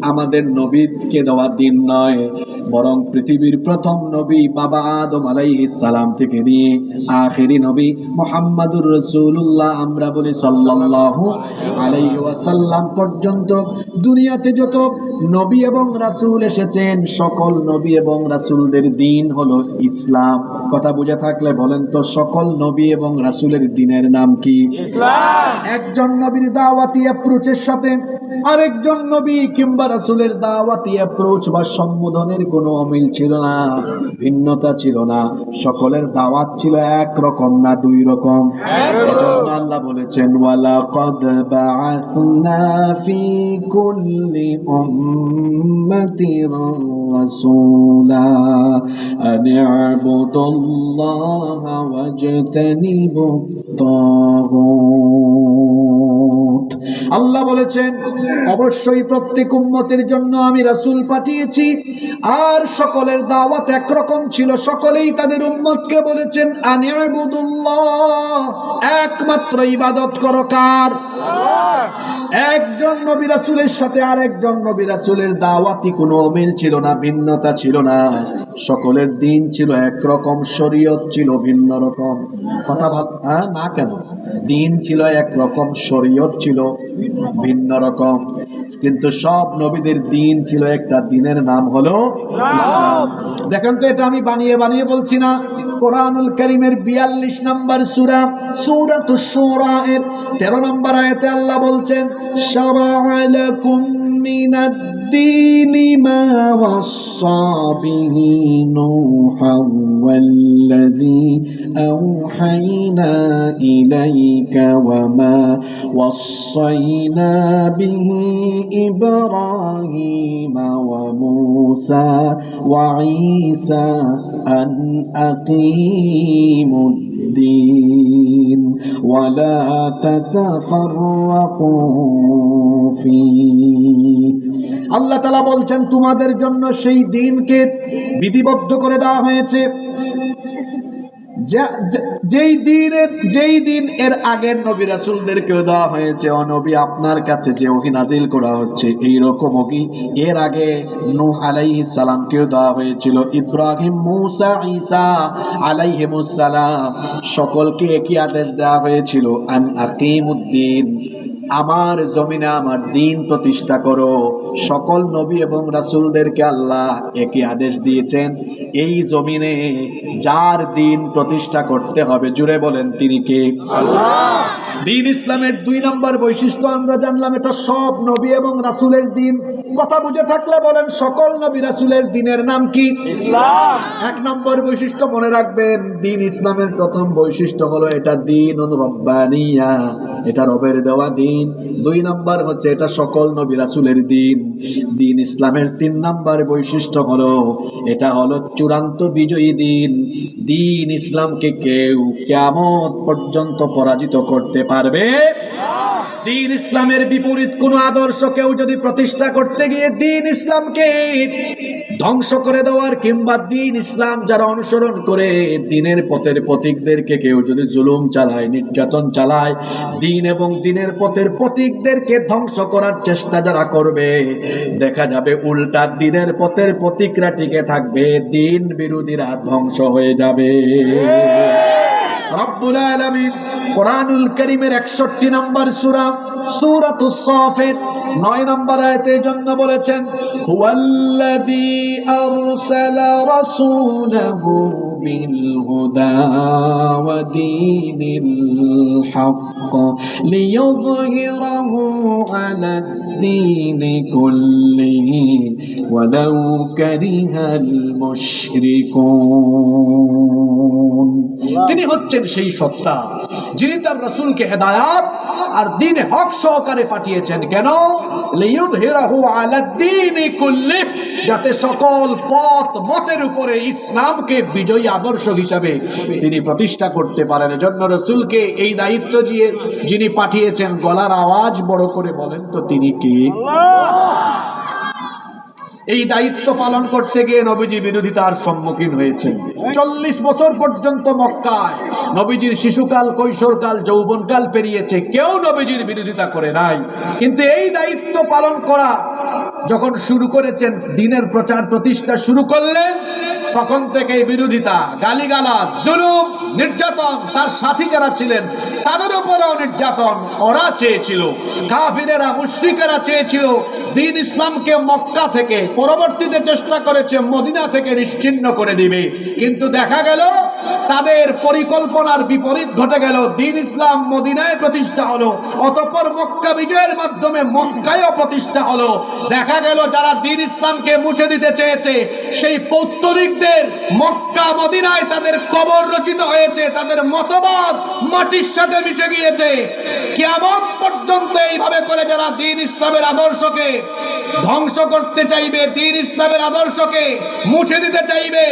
Speaker 2: আমাদের নবীকে দেওয়া দিন নয়, বরং পৃথিবীর প্রথম নবী বাবা আদম আলাইহিস সালাম থেকে নিয়ে আখেরি নবী মুহাম্মাদুর রাসূলুল্লাহ, আমরা বলি সাল্লাল্লাহু আলাইহি ওয়াসাল্লাম পর্যন্ত দুনিয়াতে যত নবী এবং রাসূল এসেছেন, সকল নবী এবং রাসূলদের দিন হলো ইসলাম। কথা বুঝে থাকলে বলেন তো, সকল নবী এবং রাসূলের দিনের নাম কি? ইসলাম। একজন নবীর দাওয়াতি অ্যাপ্রোচের সাথে আরেকজন নবী কিংবা রাসূলের দাওয়াতি অ্যাপ্রোচ বা সম্বোধনের কোনো অমিল ছিল না, ভিন্নতা ছিল না। সকলের দাওয়াত ছিল এক রকম না 2 রকম। এজন্য আল্লাহ বলেছেন, ওয়ালাকাদ বাআসনা ফি কুল্লি উম্মাতির রাসূলা আন ইবুদুল্লাহা ওয়াজতানিবুত তাগুত। আল্লাহ বলেছেন, অবশ্যই প্রত্যেক উম্মতের জন্য আমি রাসূল পাঠিয়েছি, আর সকলের দাওয়াত একরকম ছিল। সকলেই তাদের উম্মতকে বলেছেন, আনি ইবুদুল্লাহ, একমাত্র ইবাদত করো কার? একজন নবী রাসূলের সাথে আরেকজন নবী রাসূলের দাওয়াতি কোনো অমিল ছিল না, ভিন্নতা ছিল না। সকলের দিন ছিল একরকম, শরীয়ত ছিল ভিন্ন রকম। কথা না কেন? দিন ছিল একরকম, শরীয়ত ছিল ভিন্ন রকম, কিন্তু সব নবীদের দিন ছিল একটা, দিনের নাম হলো ইসলাম। দেখেন তো, এটা আমি বানিয়ে বানিয়ে বলছি না। কোরআনুল কারীমের 42 নম্বর সূরা, সূরাতুশ শুরা এর 13 নম্বর আয়াতে আল্লাহ বলছেন, শারা'a লাকুম মিনাদ দীনি মা ওয়াসসা বিহি নূহান ওয়াল্লাযী আওহাইনা ইলাইকা ওয়া মা ওয়াসাইনা বিহি إبراهيم وموسى وعيسى أن أقيموا الدين ولا تتفرقوا فيه। আল্লাহ তাআলা বলছেন, তোমাদের জন্য সেই দিনকে বিধিবদ্ধ করে দেওয়া হয়েছে, যেই দিন এর আগের নবী রাসূলদেরকেও দেওয়া হয়েছে। ও নবী, আপনার কাছে যে ওহী নাজিল করা হচ্ছে, এই রকম ওহী এর আগে নূহ আলাইহিস সালামকেও দেওয়া হয়েছিল, ইব্রাহিম, মূসা, ঈসা আলাইহিমুস সালাম, সকলকে একই আদেশ দেওয়া হয়েছিল, আন আকিমুদ্দিন, আমার জমিনে আমার দিন প্রতিষ্ঠা করো। সকল নবী এবং রাসূলদেরকে আল্লাহ একই আদেশ দিয়েছেন, এই জমিনে যার দিন প্রতিষ্ঠা করতে হবে, জুড়ে বলেন তিনি কে? আল্লাহ। দ্বীন ইসলামের 2 নম্বর বৈশিষ্ট্য আমরা জানলাম, এটা সব নবী এবং রাসূলের দিন। কথা বুঝে থাকলে বলেন, সকল নবী রাসূলের দ্বীনের নাম কি? ইসলাম। এক নম্বর বৈশিষ্ট্য মনে রাখবেন, দ্বীন ইসলামের প্রথম বৈশিষ্ট্য হলো এটা দ্বীনুন রব্বানিয়া, এটা রবের দেওয়া দ্বীন। দুই নম্বর হচ্ছে এটা সকল নবী রাসূলের দ্বীন। দ্বীন ইসলামের তিন নম্বর বৈশিষ্ট্য হলো এটা হলো চূড়ান্ত বিজয়ী দ্বীন। দ্বীন ইসলামকে কেউ কিয়ামত পর্যন্ত পরাজিত করতে পারবে না। দ্বীন ইসলামের বিপরীত কোন আদর্শ কেউ যদি প্রতিষ্ঠা করতে গিয়ে দ্বীন ইসলামকে ধ্বংস করে দেওয়ার, কিংবা দ্বীন ইসলাম যারা অনুসরণ করে দ্বীনের পথের প্রতীকদেরকে কেউ যদি জুলুম চালায়, নির্যাতন চালায়, দ্বীন এবং দ্বীনের পথের প্রতীকদেরকে ধ্বংস করার চেষ্টা যারা করবে, দেখা যাবে উল্টা দ্বীনের পথের প্রতীকরা টিকে থাকবে, দ্বীন বিরোধীরা ধ্বংস হয়ে যাবে। রব্বুল আলামিন কোরআনুল কারীমের 61 নম্বর সূরা সূরাতুস সাফাত 9 নম্বর আয়াতের জন্য বলেছেন, হুয়াল্লাযী আরসালা রাসূলাহু বিল হুদা ওয়া দীনিল হক লিইয়ুযহিরাহু আলাদ দীনি কুল্লিহি ওয়ালাউ কারিহাল মুশরিকুন। তিনি হচ্ছেন সেই সত্তা যিনি তার রাসূলকে হেদায়াত আর দ্বীনে হক সহকারে পাঠিয়েছেন। কেন? লিইয়ুযহিরাহু আলাদ দীনি কুল্লিহি, যাতে সকল পথ মতের উপরে ইসলামকে বিজয়ী আদর্শ হিসাবে তিনি প্রতিষ্ঠা করতে পারেন। এজন্য রাসূলকে এই দায়িত্ব যিনি পাঠিয়েছেন, গলার আওয়াজ বড় করে বলেন তো তিনি কে? এই দায়িত্ব পালন করতে গিয়ে নবীজি বিরোধিতার সম্মুখীন হয়েছেন। 40 বছর পর্যন্ত মক্কায় নবীজির শিশুকাল, কৈশোরকাল, যৌবনকাল পেরিয়েছে, কেউ নবীজির বিরোধিতা করে নাই। কিন্তু এই দায়িত্ব পালন করা যখন শুরু করেছেন, দ্বীনের প্রচার প্রতিষ্ঠা শুরু করলেন, তখন থেকেই বিরোধিতা, গালিগালাজ, জুলুম, নির্যাতন, তার সাথী যারা ছিলেন তাদের উপরেও নির্যাতন ওরা চেয়েছিল। কাফিরেরা, মুশরিকেরা চেয়েছিল দ্বীন ইসলামকে মক্কা থেকে, পরবর্তীতে চেষ্টা করেছে মদিনা থেকে নিশ্চিহ্ন করে দিবে। কিন্তু দেখা গেল তাদের পরিকল্পনার বিপরীত ঘটে গেল। দ্বীন ইসলাম মদিনায় প্রতিষ্ঠা হলো, অতঃপর মক্কা বিজয়ের মাধ্যমে মক্কায়ও প্রতিষ্ঠা হলো। দেখা গেল যারা দ্বীন ইসলামকে মুছে দিতে চেয়েছে, সেই পৌত্তলিকদের মক্কা মদিনায় তাদের কবর রচিত হয়েছে, তাদের মতবাদ মাটির সাথে মিশে গিয়েছে। কিয়ামত পর্যন্ত এইভাবে করে যারা দ্বীন ইসলামের আদর্শকে ধ্বংস করতে চাইবে, দ্বীন ইসলামের আদর্শকে মুছে দিতে চাইবে,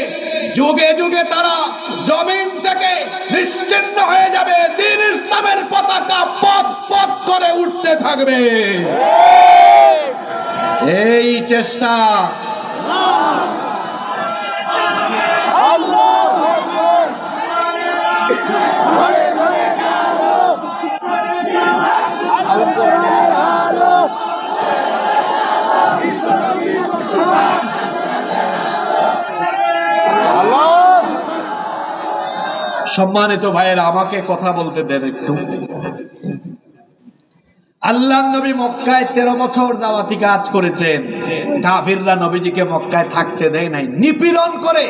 Speaker 2: যুগে যুগে তারা জমিন থেকে নিশ্চিহ্ন হয়ে যাবে। দ্বীন ইসলামের পতাকা পথ পথ করে উঠতে থাকবে। এই চেষ্টা সম্মানিত ভাইয়েরা, আমাকে কথা বলতে দেন একটু। আল্লাহর নবী মক্কায় 13 বছর দাওয়াতি কাজ করেছেন। কাফিররা নবীজিকে মক্কায় থাকতে দেয় নাই, নিপীড়ন করে,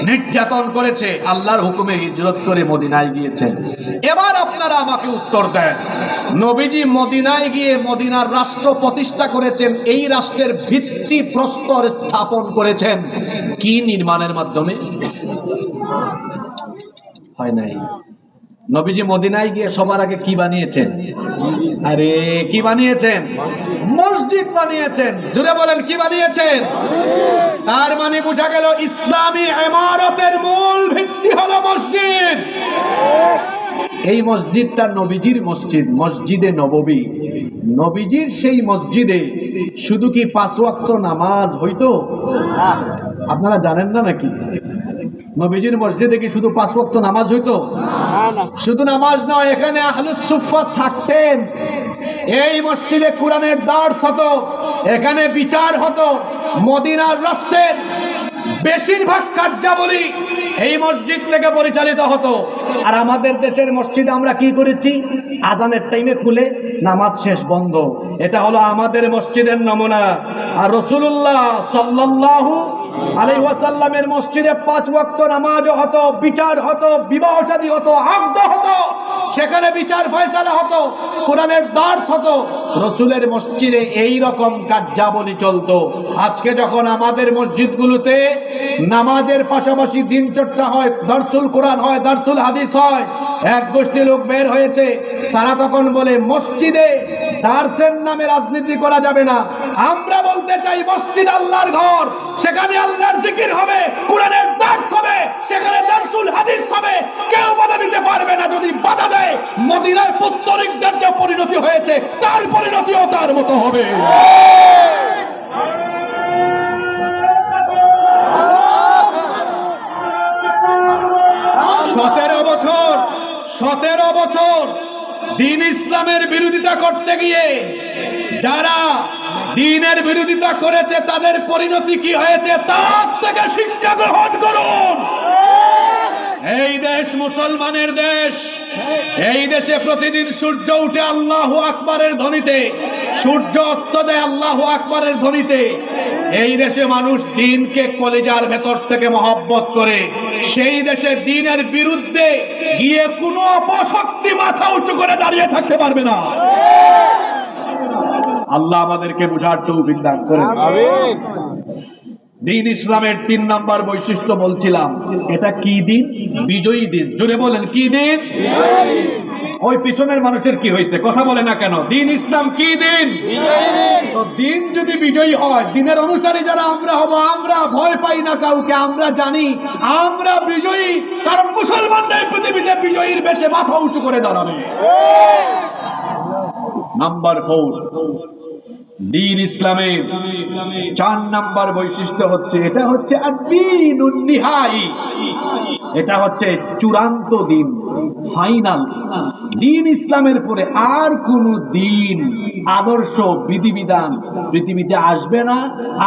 Speaker 2: নির্যাতন করেছে। আল্লাহর হুকুমে হিজরত করে মদিনায় গিয়েছেন। এবার আপনারা আমাকে উত্তর দেন, নবীজি মদিনায় গিয়ে মদিনার রাষ্ট্র প্রতিষ্ঠা করেছেন, এই রাষ্ট্রের ভিত্তি প্রস্তর স্থাপন করেছেন কি নির্মাণের মাধ্যমে? হয় নাই। নবীজি মদিনায় গিয়ে সবার আগে কি বানিয়েছেন? আরে কি বানিয়েছেন? মসজিদ বানিয়েছেন। জুড়ে বলেন, কি বানিয়েছেন? তার মানে বোঝা গেল ইসলামী ইমারতের মূল ভিত্তি হলো মসজিদ। এই মসজিদটা নবীজির মসজিদ, মসজিদে নববী। নবীজির সেই মসজিদে শুধু কি 5 ওয়াক্ত নামাজ হইতো? আপনারা জানেন না নাকি? নবীজির মসজিদে কি শুধু 5 ওয়াক্ত নামাজ হইতো? শুধু নামাজ নয়, এখানে আহলুস সুফফা থাকতেন। এই মসজিদে কোরআনের দার্স হতো, এখানে বিচার হতো। মদিনার রাষ্ট্রের বেশিরভাগ কার্যাবলী এই মসজিদ থেকে পরিচালিত হতো। আর আমাদের দেশের মসজিদে আমরা কি করেছি? আজানের টাইমে খুলে নামাজ শেষ বন্ধ। এটা হলো আমাদের মসজিদের নমুনা। আর রাসূলুল্লাহ সাল্লাল্লাহু আলাইহি ওয়াসাল্লামের মসজিদে 5 ওয়াক্ত নামাজ হতো, বিচার হতো, বিবাহ শাদী হতো, আকদ হতো। সেখানে বিচার ফয়সালা হতো, কোরআনের দার্স হতো, রসুলের মসজিদে এই রকম কার্যাবলী চলতো। আজকে যখন আমাদের মসজিদগুলোতে নামাজের পাশাপাশি দিন চর্চা হয়, দারসুল কোরআন হয়, দারসুল হাদিস হয়, এক গোষ্ঠী লোক বের হয়েছে, তারা তখন বলে মসজিদে দার্সের নামে রাজনীতি করা যাবে না। আমরা বলতে চাই মসজিদ আল্লাহর ঘর, সেখানে আল্লাহর জিকির হবে, কোরআনের দার্স হবে, সেখানে দারসুল হাদিস হবে, কেউ বাধা দিতে পারবে না। যদি বাধা দেয়, মদিনার পুত্তলিকদের যে পরিণতি হয়েছে তার পরিণতিও তার মতো হবে। 17 বছর দ্বীন ইসলামের বিরোধিতা করতে গিয়ে যারা দ্বীনের বিরোধিতা করেছে তাদের পরিণতি কি হয়েছে তার থেকে শিক্ষা গ্রহণ করুন। এই দেশ মুসলমানের দেশ। এই দেশে প্রতিদিন সূর্য উঠে আল্লাহু আকবারের ধ্বনিতে, সূর্য অস্ত যায় আল্লাহু আকবারের ধ্বনিতে। এই দেশে মানুষ দ্বীনকে কলিজার ভেতর থেকে মহব্বত করে। সেই দেশে দ্বীনের বিরুদ্ধে গিয়ে কোনো অপশক্তি মাথা উঁচু করে দাঁড়িয়ে থাকতে পারবে না। আল্লাহ আমাদেরকে বুঝার তৌফিক দান করেন। আমিন। দ্বীন ইসলামের 3 নম্বর বৈশিষ্ট্য বলছিলাম, এটা কি দিন? বিজয়ী দিন। জোরে বলেন, কি দিন? ওই পিছনের মানুষের কি হয়েছে? কথা বলে না কেন? দ্বীন ইসলাম কি দিন? বিজয়ী দিন। তো দিন যদি বিজয়ী হয়, দিনের অনুসারী যারা আমরা হব, আমরা ভয় পাই না কাউকে, আমরা জানি আমরা বিজয়ী, কারণ মুসলমানরাই পৃথিবীতে বিজয়ীর বেশে মাথা উঁচু করে দাঁড়াবে। নাম্বার 4, দ্বীন ইসলামের 4 নম্বর বৈশিষ্ট্য হচ্ছে, এটা হচ্ছে আদ-দীনুন নিহাই। এটা হচ্ছে চূড়ান্ত দিন, ফাইনাল। দ্বীন ইসলামের পরে আর কোন দিন, আদর্শ, বিধিবিধান পৃথিবীতে আসবে না,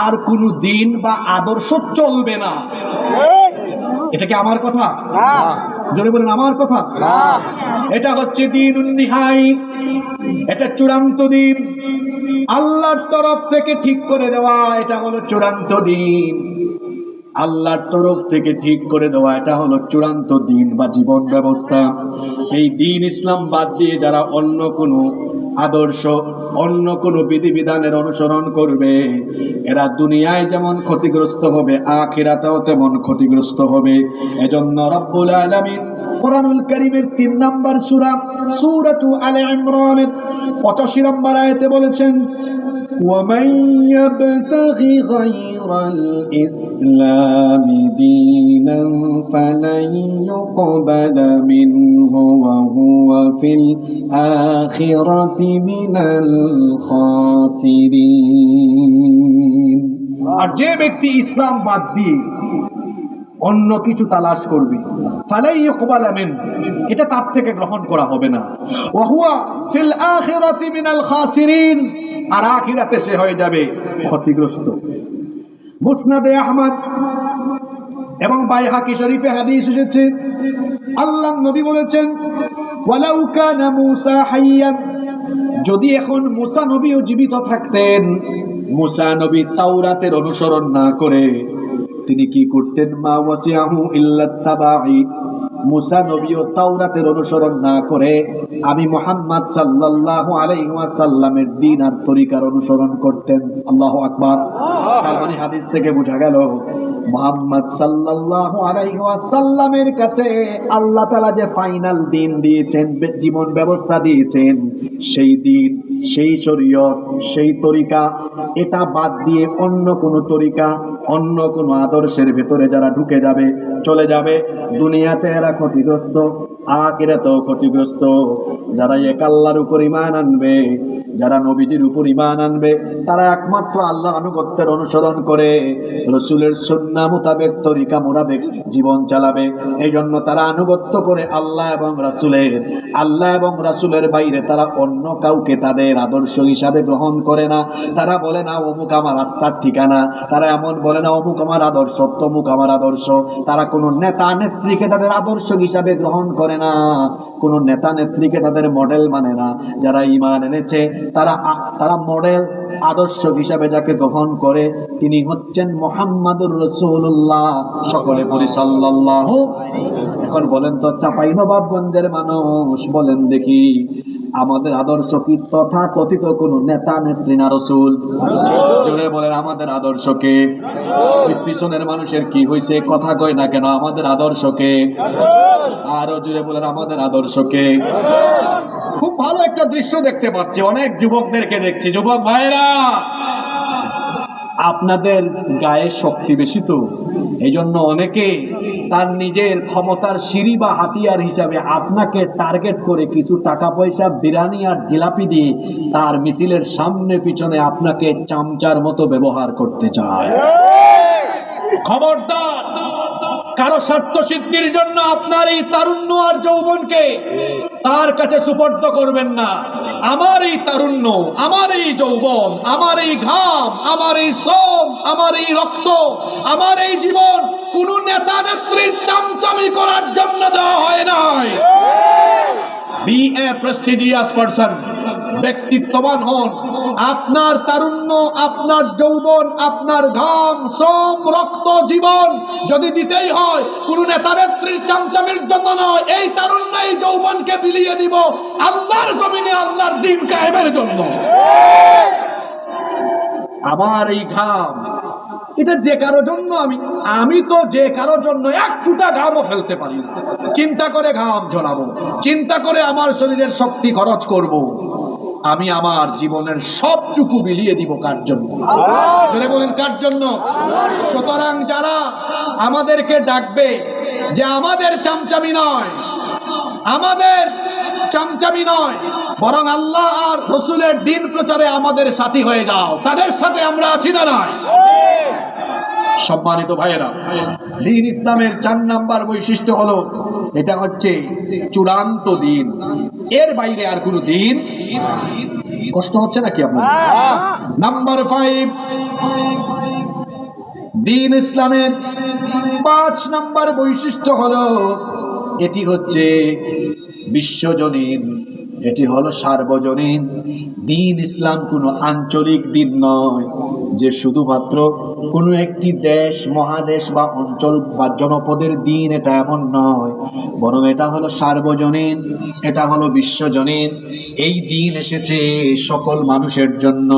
Speaker 2: আর কোন দিন বা আদর্শ চলবে না। এটা কি আমার কথা? জোরে বলেন, আমার কথা। এটা হচ্ছে দীনুন নিহাই, এটা চূড়ান্ত দিন, আল্লাহর তরফ থেকে ঠিক করে দেওয়া। এটা হলো চূড়ান্ত দিন, আল্লাহর তরফ থেকে ঠিক করে দেওয়া। এটা হলো চূড়ান্ত দিন বা জীবন ব্যবস্থা। এই দ্বীন ইসলাম বাদ দিয়ে যারা অন্য কোনো আদর্শ, অন্য কোনো বিধিবিধানের অনুসরণ করবে, এরা দুনিয়ায় যেমন ক্ষতিগ্রস্ত হবে, আখিরাতেও তেমন ক্ষতিগ্রস্ত হবে। এজন্য রব্বুল আলামিন কোরআনুল কারীমের 3 নম্বর সূরা, সূরাতু আলে ইমরানের 85 নম্বর আয়াতে বলেছেন, وَمَن يَبْتَغِ غَيْرَ الْإِسْلَامِ دِينًا فَلَن يُقْبَلَ مِنْهُ وَهُوَ فِي الْآخِرَةِ مِنَ الْخَاسِرِينَ। আর যে ব্যক্তি ইসলাম বাদ দিয়ে অন্য কিছু তালাশ করবে, ফালাই ইউকবাল মিন, এটা তার থেকে গ্রহণ করা হবে না। ওয়া হুয়া ফিল আখিরাতি মিনাল খাসিরিন, আর আখিরাতে সে হয়ে যাবে ক্ষতিগ্রস্ত। মুসনাদে আহমদ এবং বাইহাকি শরীফে হাদিস এসেছে, আল্লাহর নবী বলেছেন, ওয়ালাউ কানা মূসা হাইয়ান, যদি এখন মূসা নবীও জীবিত থাকতেন, মূসা নবী তাওরাতের অনুসরণ না করে তিনি কি করতেন? মা ওয়াসিয়াহু ইল্লা তাবাঈ, মূসা নবীও তাওরাতের অনুসরণ না করে আমি মুহাম্মদ সাল্লাল্লাহু আলাইহি ওয়াসাল্লামের দ্বীন আর তরিকার অনুসরণ করতেন। আল্লাহু আকবার। তার মানে হাদিস থেকে বোঝা গেল মুহাম্মদ সাল্লাল্লাহু আলাইহি ওয়াসাল্লামের কাছে আল্লাহ তাআলা যে ফাইনাল দ্বীন দিয়েছেন, জীবন ব্যবস্থা দিয়েছেন, সেই দ্বীন, সেই শরীয়ত, সেই তরিকা, এটা বাদ দিয়ে অন্য কোন তরিকা, অন্য কোন আদর্শের ভেতরে যারা ঢুকে যাবে, চলে যাবে, দুনিয়াতে এরা ক্ষতিগ্রস্ত, আখিরাতেও ক্ষতিগ্রস্ত। যারা এক আল্লাহর উপর ঈমান আনবে, যারা নবীজির উপর ঈমান আনবে, তারা একমাত্র আল্লাহর আনুগত্যের অনুসরণ করে রাসূলের সুন্নাহ মোতাবেক, তরিকা মোতাবেক জীবন চালাবে। এই জন্য তারা আনুগত্য করে আল্লাহ এবং রাসূলের। আল্লাহ এবং রাসূলের বাইরে তারা অন্য কাউকে তাদের আদর্শ হিসাবে গ্রহণ করে না। তারা বলে না অমুক আমার রাস্তার ঠিকানা, তারা এমন বলে না অমুক আমার আদর্শ, তমুক আমার আদর্শ। তারা কোনো নেতা নেত্রীকে তাদের আদর্শ হিসাবে গ্রহণ করে না, কোনো নেতা নেত্রীকে তাদের মডেল মানে না। যারা ঈমান এনেছে তারা মডেল, আদর্শ হিসাবে যাকে গ্রহণ করে তিনি হচ্ছেন মুহাম্মাদুর রাসূলুল্লাহ। সকলে বলি সাল্লাল্লাহু। এখন বলেন তো চাঁপাইনবাবগঞ্জের মানুষ, বলেন দেখি আমাদের আদর্শ কি তথা কথিত কোন নেতা নেত্রী না রাসূল? জোরে বলেন আমাদের আদর্শকে। ওই পিছনের মানুষের কি হয়েছে কথা কয় না কেন? আমাদের আদর্শকে। আরো জোরে বলেন আমাদের আদর্শকে। খুব ভালো একটা দৃশ্য দেখতে পাচ্ছি, অনেক যুবকদেরকে দেখছি। যুবক ভাইরা, আপনাদের গায়ে শক্তি বেশি তো, এই জন্য অনেকে তার নিজের ক্ষমতার সিঁড়ি বা হাতিয়ার হিসাবে আপনাকে টার্গেট করে কিছু টাকা পয়সা, বিরিয়ানি আর জিলাপি দিয়ে তার মিছিলের সামনে পিছনে আপনাকে চামচার মতো ব্যবহার করতে চায়। খবরদার, কারো স্বার্থ সিদ্ধির জন্য আপনার এই তারুণ্য আর যৌবনকে তার কাছে সুপর্দ করবেন না। আমার এই তারুণ্য, আমার এই যৌবন, আমার এই ঘাম, আমার এই শ্রম, আমার এই রক্ত, আমার এই জীবন কোন নেতা নেত্রীর চামচামি করার জন্য দেওয়া হয় নাই। বি এ প্রেস্টিজিয়াস পারসন, ব্যক্তিত্ববান হন। আপনার তারুণ্য, আপনার যৌবন, আপনার ঘাম, শ্রম, রক্ত, জীবন যদি দিতেই হয় কোন নেতা নেত্রীর চামচামির জন্য নয়, এই তারুণ্য এই যৌবনকে বিলিয়ে দিব আল্লাহর জমিনে আল্লাহর দ্বীন কায়েমের জন্য। আমার এই ঘাম, এটা যে কারো জন্য আমি তো যে কারো জন্য এক ফোঁটা ঘামও ফেলতে পারি না। চিন্তা করে ঘাম ঝরাবো, চিন্তা করে আমার শরীরের শক্তি খরচ করব। আমি আমার জীবনের সবটুকু বিলিয়ে দিব কার জন্য? জোরে বলেন কার জন্য? সুতরাং যারা আমাদেরকে ডাকবে যে আমাদের চামচামি নয়, আমাদের চামচামি নয়, বরং আল্লাহ আর রাসূলের দ্বীন প্রচারে আমাদের সাথী হয়ে যাও, তাদের সাথে আমরা আছি না নাই? সম্মানিত ভাইয়েরা, দ্বীন ইসলামের 4 নাম্বার বৈশিষ্ট্য হলো এটা হচ্ছে চূড়ান্ত দ্বীন। এর বাইরে আর কোনো দ্বীন। কষ্ট হচ্ছে নাকি আপনার? নাম্বার 5, দ্বীন ইসলামের 5 নাম্বার বৈশিষ্ট্য হলো এটি হচ্ছে বিশ্বজনীন, এটি হলো সার্বজনীন। দ্বীন ইসলাম কোনো আঞ্চলিক দ্বীন নয় যে শুধুমাত্র কোনো একটি দেশ, মহাদেশ বা অঞ্চল বা জনপদের দ্বীন, এটা এমন নয়, বরং এটা হলো সার্বজনীন, এটা হলো বিশ্বজনীন। এই দ্বীন এসেছে সকল মানুষের জন্য।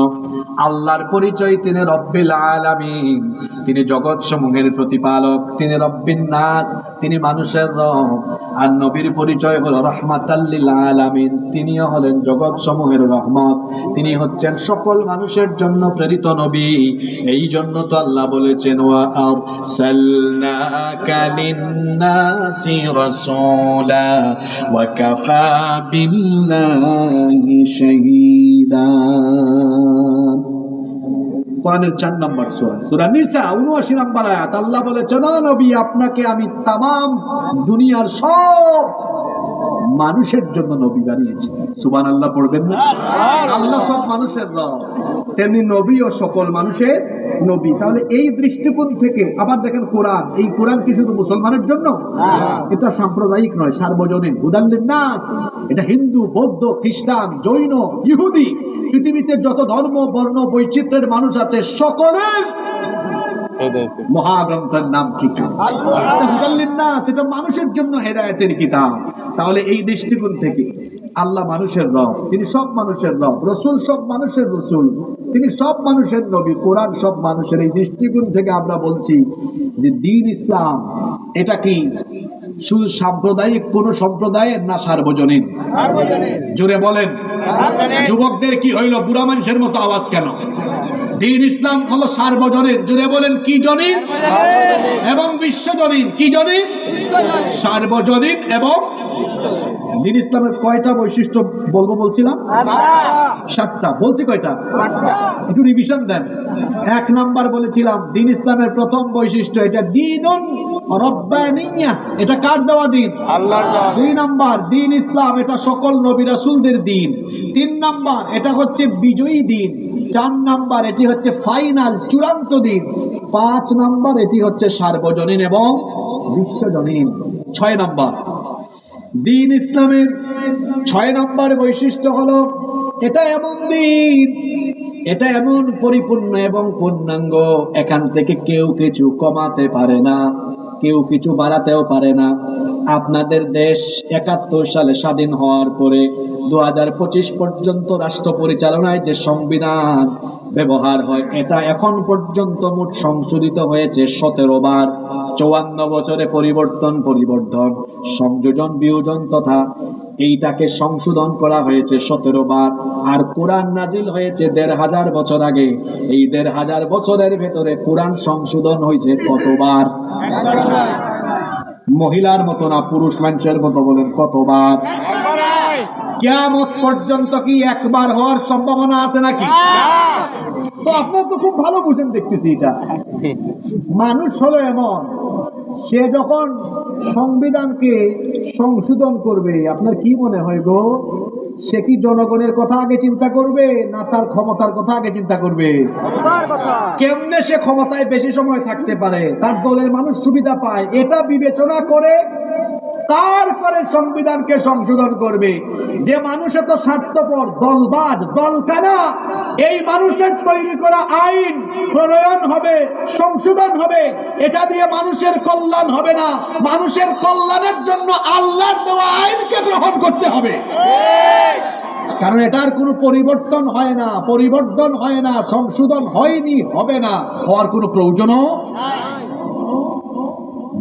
Speaker 2: আল্লাহর পরিচয় তিনি রব্বিল আলামিন, তিনি জগৎ সমূহের প্রতিপালক, তিনি রব্বিন নাস, তিনি মানুষের রব। আর নবীর পরিচয় হলো রাহমাতাল লিল আলামিন, তিনিও হলেন জগৎ সমূহের রহমত, তিনি হচ্ছেন সকল মানুষের জন্য প্রেরিত নবী। এই জন্য তো আল্লাহ বলেছেন ওয়া আরসালনাকা লিন-নাসি রাসূলা ওয়া কাফা বিল্লাহি শাহীদা। কোরআনের 4 নম্বর সূরা, সূরা নিসা 79 নম্বর আয়াত। আল্লাহ বলেছেন ও নবী, আপনাকে আমি তামাম দুনিয়ার সব মানুষের জন্য নবী বানিয়েছি। সুবহানাল্লাহ পড়বেন না? আল্লাহ সব মানুষের রব, তেমনি নবী ও সকল মানুষের নবী। তাহলে এই দৃষ্টিকোণ থেকে আবার দেখেন কোরআন, এই কোরআন কি শুধু মুসলমানের জন্য? এটা সাম্প্রদায়িক নয়, সার্বজনীন। হুদাল লিন-নাস, এটা হিন্দু, বৌদ্ধ, খ্রিস্টান, জৈন, ইহুদি, পৃথিবীতে যত ধর্ম, বর্ণ, বৈচিত্র্যের মানুষ আছে সকলের মহাগ্রন্থের নাম কি? হুদাল লিন-নাস, এটা মানুষের জন্য হেদায়েতের কিতাব। তাহলে এই দৃষ্টিকোণ থেকে আল্লাহ মানুষের রব, তিনি সব মানুষের রব। রাসূল সব মানুষের রাসূল, তিনি সব মানুষের নবী। কোরআন সব মানুষের। এই দৃষ্টিকোণ থেকে আমরা বলছি যে দ্বীন ইসলাম এটা কি শুধু সাম্প্রদায়িক কোন সম্প্রদায়ের না সার্বজনীন? জোরে বলেন। যুবকদের কি হইল, বুড়া মানুষের মতো আওয়াজ কেন? দ্বীন ইসলাম হলো সার্বজনীন। জোরে বলেন কি জনীন এবং বিশ্বজনীন। কি জনীন? সার্বজনীন এবং দ্বীন ইসলামের কয়টা বৈশিষ্ট্য বলবো বলছিলাম? 7টা। বলছি কয়টা? একটু রিভিশন দেন। 1 নাম্বার বলেছিলাম দ্বীন ইসলামের প্রথম বৈশিষ্ট্য এটা দ্বীনুন রব্বানিয়া, এটা কার দেওয়া দ্বীন? আল্লাহর দেওয়া। 2 নাম্বার দ্বীন ইসলাম এটা সকল নবী রাসূলদের দ্বীন। 3 নাম্বার এটা হচ্ছে বিজয়ী দ্বীন। 4 নাম্বার এটি হচ্ছে ফাইনাল, চূড়ান্ত দ্বীন। 5 নাম্বার এটি হচ্ছে সার্বজনীন এবং বিশ্বজনীন। 6 নাম্বার দ্বীন ইসলামের 6 নম্বর বৈশিষ্ট্য হলো এটা এমন দ্বীন এটা এমন পরিপূর্ণ এবং পূর্ণাঙ্গ, এখান থেকে কেউ কিছু কমাতে পারে না, কেউ কিছু বাড়াতেও পারে না। আপনাদের দেশ 71 সালে স্বাধীন হওয়ার পরে 2025 পর্যন্ত রাষ্ট্র পরিচালনায় যে সংবিধান ব্যবহার হয়, এটা এখন পর্যন্ত মোট সংশোধিত হয়েছে 17 বার। 54 বছরে পরিবর্তন, সংযোজন, বিয়োজন তথা এইটাকে সংশোধন করা হয়েছে 17 বার। আর কোরআন নাজিল হয়েছে 1500 বছর আগে। এই 1500 বছরের ভেতরে কোরআন সংশোধন হয়েছে কতবার? মহিলার মতো না, পুরুষ মানুষের মতো বলেন কতবার? কিয়ামত পর্যন্ত কি একবার হওয়ার সম্ভাবনা আছে নাকি? তো আপনারা তো খুব ভালো বুঝেন দেখতেছি। এটা মানুষ হলো এমন, সে যখন সংবিধানকে সংশোধন করবে, আপনার কি মনে হয় গো, সে কি জনগণের কথা আগে চিন্তা করবে না তার ক্ষমতার কথা আগে চিন্তা করবে? কেমনে সে ক্ষমতায় বেশি সময় থাকতে পারে, তার দলের মানুষ সুবিধা পায়, এটা বিবেচনা করে তারপরে সংবিধানকে সংশোধন করবে। যে মানুষ এত স্বার্থপর, দলবাজ, দলকানা, এই মানুষের তৈরি করা আইন প্রণয়ন হবে, সংশোধন হবে, এটা দিয়ে মানুষের কল্যাণ হবে না। মানুষের কল্যাণের জন্য আল্লাহর দেওয়া আইনকে গ্রহণ করতে হবে, কারণ এটার কোনো পরিবর্তন হয় না, সংশোধন হয়নি, হবে না, হওয়ার কোনো প্রয়োজনও।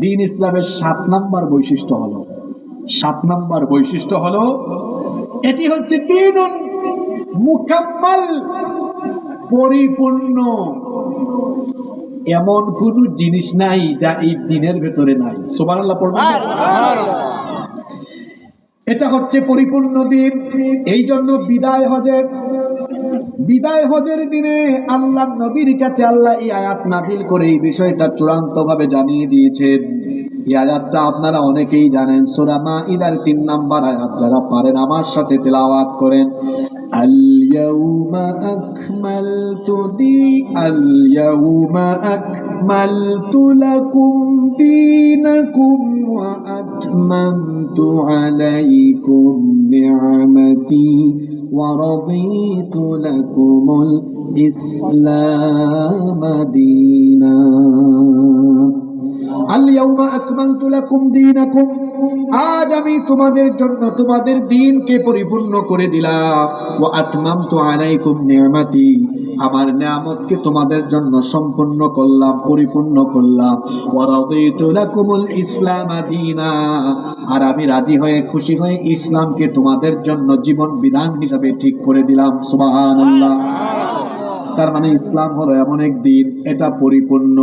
Speaker 2: দ্বীন ইসলামের 7 নম্বর বৈশিষ্ট্য হলো এটি হচ্ছে দ্বীনুন মুকাম্মাল, পরিপূর্ণ। এমন কোন জিনিস নাই যা এই দ্বীনের ভেতরে নাই। সুবহানাল্লাহ পড়বেন। এটা হচ্ছে পরিপূর্ণ দ্বীন। এই জন্য বিদায় হজের দিনে আল্লাহ নবীর কাছে আল্লাহ এই আয়াত নাজিল করে এই বিষয়টা চূড়ান্ত ভাবে জানিয়ে দিয়েছেন। এই আয়াতটা আপনারা অনেকেই জানেন, সূরা মাঈদার 3 নম্বর আয়াত। যারা পারেন আমার সাথে তেলাওয়াত করেন। আল-ইয়াউমা আকমালতু লাকুম দীনাকুম ওয়া আতমামতু আলাইকুম নি'মাতি ওয়া রাদিতু লাকুমুল ইসলাম দীনা। আল-ইয়াউমা আকমালতু লাকুম দীনাকুম, আজ আমি তোমাদের জন্য তোমাদের দ্বীনকে পরিপূর্ণ করে দিলাম। ওয়া আতমামতু আলাইকুম নি'মাতি, আমার নিয়ামতকে তোমাদের জন্য সম্পূর্ণ করলাম, পরিপূর্ণ করলাম। ওয়া রাদিতু লাকুমুল ইসলাম দীনা, আর আমি রাজি হয়ে, খুশি হয়ে ইসলামকে তোমাদের জন্য জীবন বিধান হিসাবে ঠিক করে দিলাম। সুবহানাল্লাহ। তার মানে ইসলাম হলো এমন এক দ্বীন, এটা পরিপূর্ণ।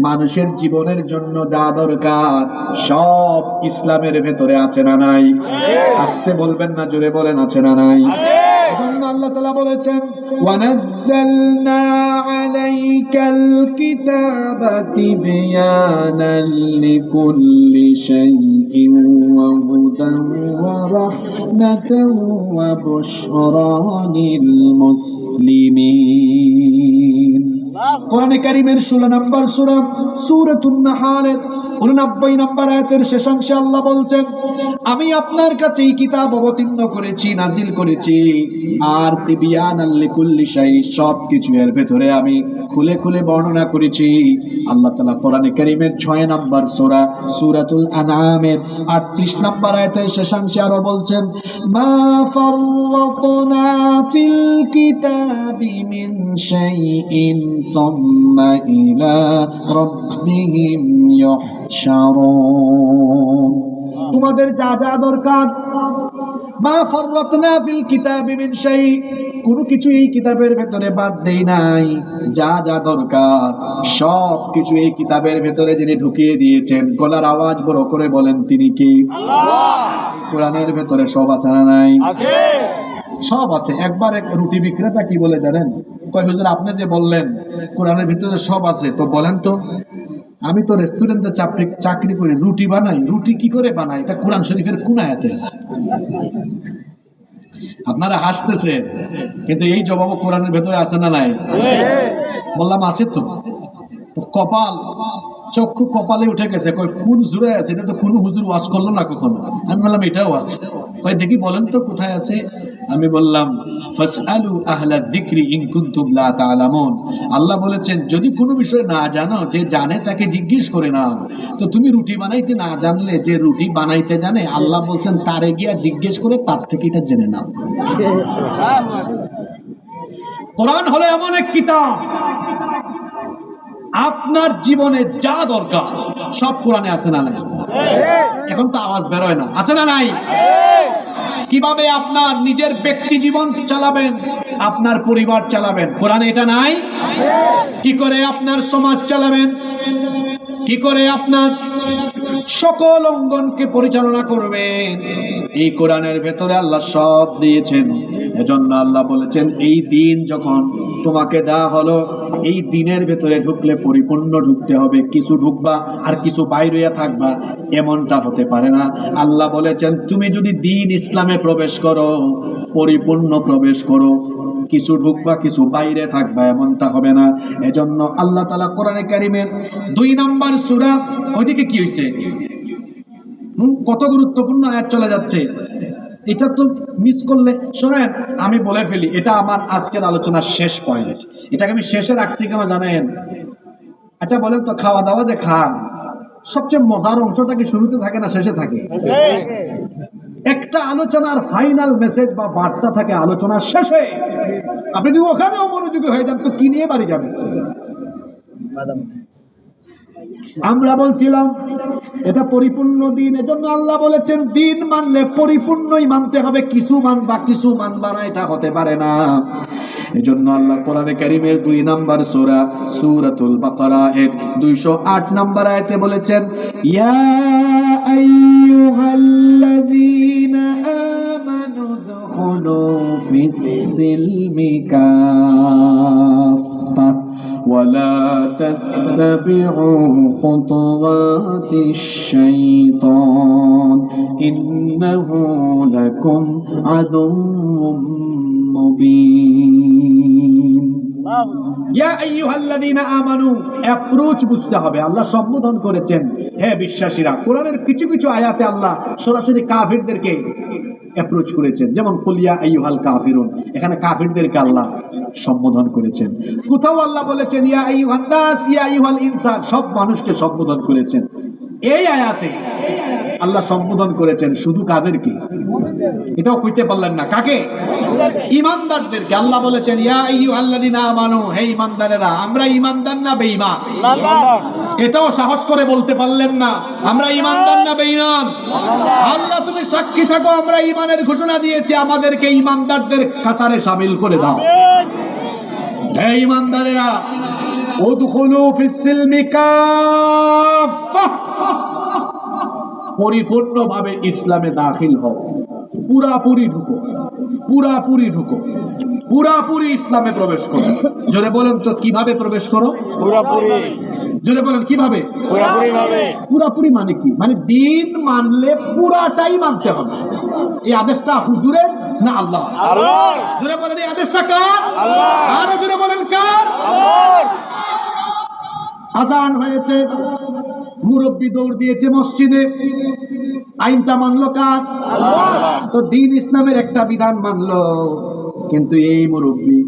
Speaker 2: মানুষের জীবনের জন্য যা দরকার সব ইসলামের ভেতরে আছে না নাই? আস্তে বলবেন না, জোরে বলেন, আছে না নাই? এজন্য আল্লাহ তাআলা বলেছেন, ওয়ানাজ্জালনা আলাইকাল কিতাবা তিবয়ানাল লিকুল্লি শাইইন ওয়া হুদান ওয়া রাহমাতান ওয়া বুশরা লিল মুসলিমিন। কোরআনে কারীমের 16 নম্বর সূরা সূরাতুন নাহলের 89 নম্বর আয়াতের শেষাংশে আল্লাহ বলছেন, আমি আপনার কাছে এই কিতাব অবতীর্ণ করেছি, নাজিল করেছি, আর তিবিয়ানাল লিকুল্লি শাই, সব কিছু এর ভেতরে আমি খুলে খুলে বর্ণনা করেছি। আল্লাহ তাআলা কোরআনে কারীমের 6 নম্বর সূরা সূরাতুল আনআমের 38 নম্বর আয়াতের শেষাংশে আরো বলছেন, মা ফাররাতনা ফিল কিতাবি মিন শাইইন সুম্মা ইলা রাব্বিহিম ইউহশারুন। তোমাদের যা যা দরকার, মা ফাররাতনা ফিল কিতাবি মিন শাই, কোনো কিছু এই কিতাবের ভেতরে বাদ দেই নাই। যা যা দরকার সব কিছু এই কিতাবের ভেতরে যিনি ঢুকিয়ে দিয়েছেন, গলার আওয়াজ বড় করে বলেন, তিনি কি? আল্লাহ। কোরআনের ভেতরে সব আছে না নাই? আছে, সব আছে। একবার এক রুটি বিক্রেতা কি বলে জানেন? কয়, হুজুর আপনি যে বললেন কোরআনের ভিতরে সব আছে, তো বলেন তো, আমি তো রেস্টুরেন্টে চাকরি করি, রুটি বানাই, রুটি কি করে বানাই, এটা কোরআন শরীফের কোন আয়াতে আছে? আপনারা হাসতেছেন, কিন্তু এই জবাব কোরআনের ভেতরে আছে না নাই? বললাম আছে তো। কপাল, চক্ষু কপালে উঠে গেছে, কই কোন জুড়ে আছে, এটা তো কোন হুজুর ওয়াজ করলো না কখনো। আমি বললাম এটাও আছে। কই দেখি বলেন তো কোথায় আছে। আমি বললাম ফাসআলু আহলা যিকরি ইন কুনতুম লা তা'লামুন। আল্লাহ বলেছেন যদি কোনো বিষয় না জানো, যে জানে তাকে জিজ্ঞেস করে নাও। তো তুমি রুটি বানাইতে না জানলে যে রুটি বানাইতে জানে, আল্লাহ বলছেন তারে গিয়া জিজ্ঞেস করে তার থেকে এটা জেনে নাও। কোরআন হলো এমন এক কিতাব, আপনার জীবনে যা দরকার সব কোরআনে আছে না নাই? এখন তো আওয়াজ বেরোয় না, আছে না নাই? কিভাবে আপনার নিজের ব্যক্তি জীবন চালাবেন, আপনার পরিবার চালাবেন, কোরআনে এটা নাই? কি করে আপনার সমাজ চালাবেন, কি করে আপনার সকল অঙ্গনকে পরিচালনা করবেন, এই কোরআনের ভেতরে আল্লাহ সব দিয়েছেন। এজন্য আল্লাহ বলেছেন এই দিন যখন তোমাকে দেওয়া হলো, এই দিনের ভেতরে ঢুকলে পরিপূর্ণ ঢুকতে হবে, কিছু ঢুকবা আর কিছু বাইরে থাকবা, এমনটা হতে পারে না। আল্লাহ বলেছেন তুমি যদি দিন ইসলামে প্রবেশ করো, পরিপূর্ণ প্রবেশ করো, কিছু ঢুকবা কিছু বাইরে থাকবা, এমনটা হবে না। এজন্য আল্লাহ তাআলা কোরআনে কারীমের 2 নম্বর সূরা, ওইদিকে কি হইছে, কত গুরুত্বপূর্ণ আয়াত চলে যাচ্ছে, এটা তো মিস করলে। শোনেন আমি বলে ফেলি, এটা আমার আজকের আলোচনার শেষ পয়েন্ট। এটাকে আমি শেষে রাখছি কেন জানেন? আচ্ছা বলেন তো, খাওয়া দাওয়া যে খান, সবচেয়ে মজার অংশটা কি শুরুতে থাকে না শেষে থাকে? একটা আলোচনার ফাইনাল মেসেজ বা বার্তা থাকে আলোচনার শেষে। আপনি যদি ওখানেও মনোযোগী হয়ে যান তো কি নিয়ে বাড়ি যাবেন? আমরা বলছিলাম এটা পরিপূর্ণ দিন, এজন্য আল্লাহ বলেছেন দিন মানলে পরিপূর্ণই মানতে হবে, কিছু মানবা কিছু মানবা না, এটা হতে পারে না। এজন্য আল্লাহ কোরআনে কারীমের 2 নম্বর সূরা সূরাতুল বাকারা এর 208 নম্বর আয়াতে বলেছেন ইয়া আইয়ুহাল্লাযীনা আমানু দুখুলু ফিস-সিলমি কাফা ولا تتبعوا خطوات الشيطان إنه لكم عدو مبين ইয়া আইয়ুহাল্লাযীনা আমানু, অ্যাপ্রোচ বুঝতে হবে। আল্লাহ সম্বোধন করেছেন হে বিশ্বাসীরা। কোরআনের কিছু কিছু আয়াতে আল্লাহ সরাসরি কাফিরদেরকে অ্যাপ্রোচ করেছেন, যেমন কুল ইয়া আইয়ুহাল কাফিরুন, এখানে কাফিরদেরকে আল্লাহ সম্বোধন করেছেন। কোথাও আল্লাহ বলেছেন ইয়া আইয়ুহান নাস, ইয়া আইয়ুহাল ইনসান, সব মানুষকে সম্বোধন করেছেন। এই আয়াতে আল্লাহ সম্বোধন করেছেন শুধু কাদেরকে? এটাও কইতে পারলেন না, কাকে? ঈমানদারদেরকে। আল্লাহ বলেছেন ইয়া আইয়ুহাল্লাযীনা আমানু, হে ঈমানদারেরা। আমরা ঈমানদার না বেঈমান? এটাও সাহস করে বলতে পারলেন না, আমরা ঈমানদার না বেঈমান? আল্লাহ তুমি সাক্ষী থাকো, আমরা ঈমানের ঘোষণা দিয়েছি, আমাদেরকে ঈমানদারদের কাতারে শামিল করে দাও। হে ঈমানদারেরা, উদখুলু ফিস-সিলমি কাফা, পরিপূর্ণভাবে ইসলামে দাখিল হও, পুরাপুরি ঢুকো, পুরাপুরি ঢুকো, পুরাপুরি ইসলামে প্রবেশ করো। জোরে বলেন তো কিভাবে প্রবেশ করো? পুরাপুরি। জোরে বলেন কিভাবে? পুরাপুরি ভাবে। পুরাপুরি মানে কি? মানে দিন মানলে পুরাটাই মানতে হবে। এই আদেশটা হুজুরের না আল্লাহ? আল্লাহর। জোরে বলেন এই আদেশটা কার? আল্লাহ। আরো জোরে বলেন কার? আল্লাহর। আযান হয়েছে, মুরব্বি দৌড় দিয়েছে মসজিদে, আইনটা মানলো কার? আল্লাহ। তো দিন ইসলামের একটা বিধান মানলো, কিন্তু এই মুরব্বি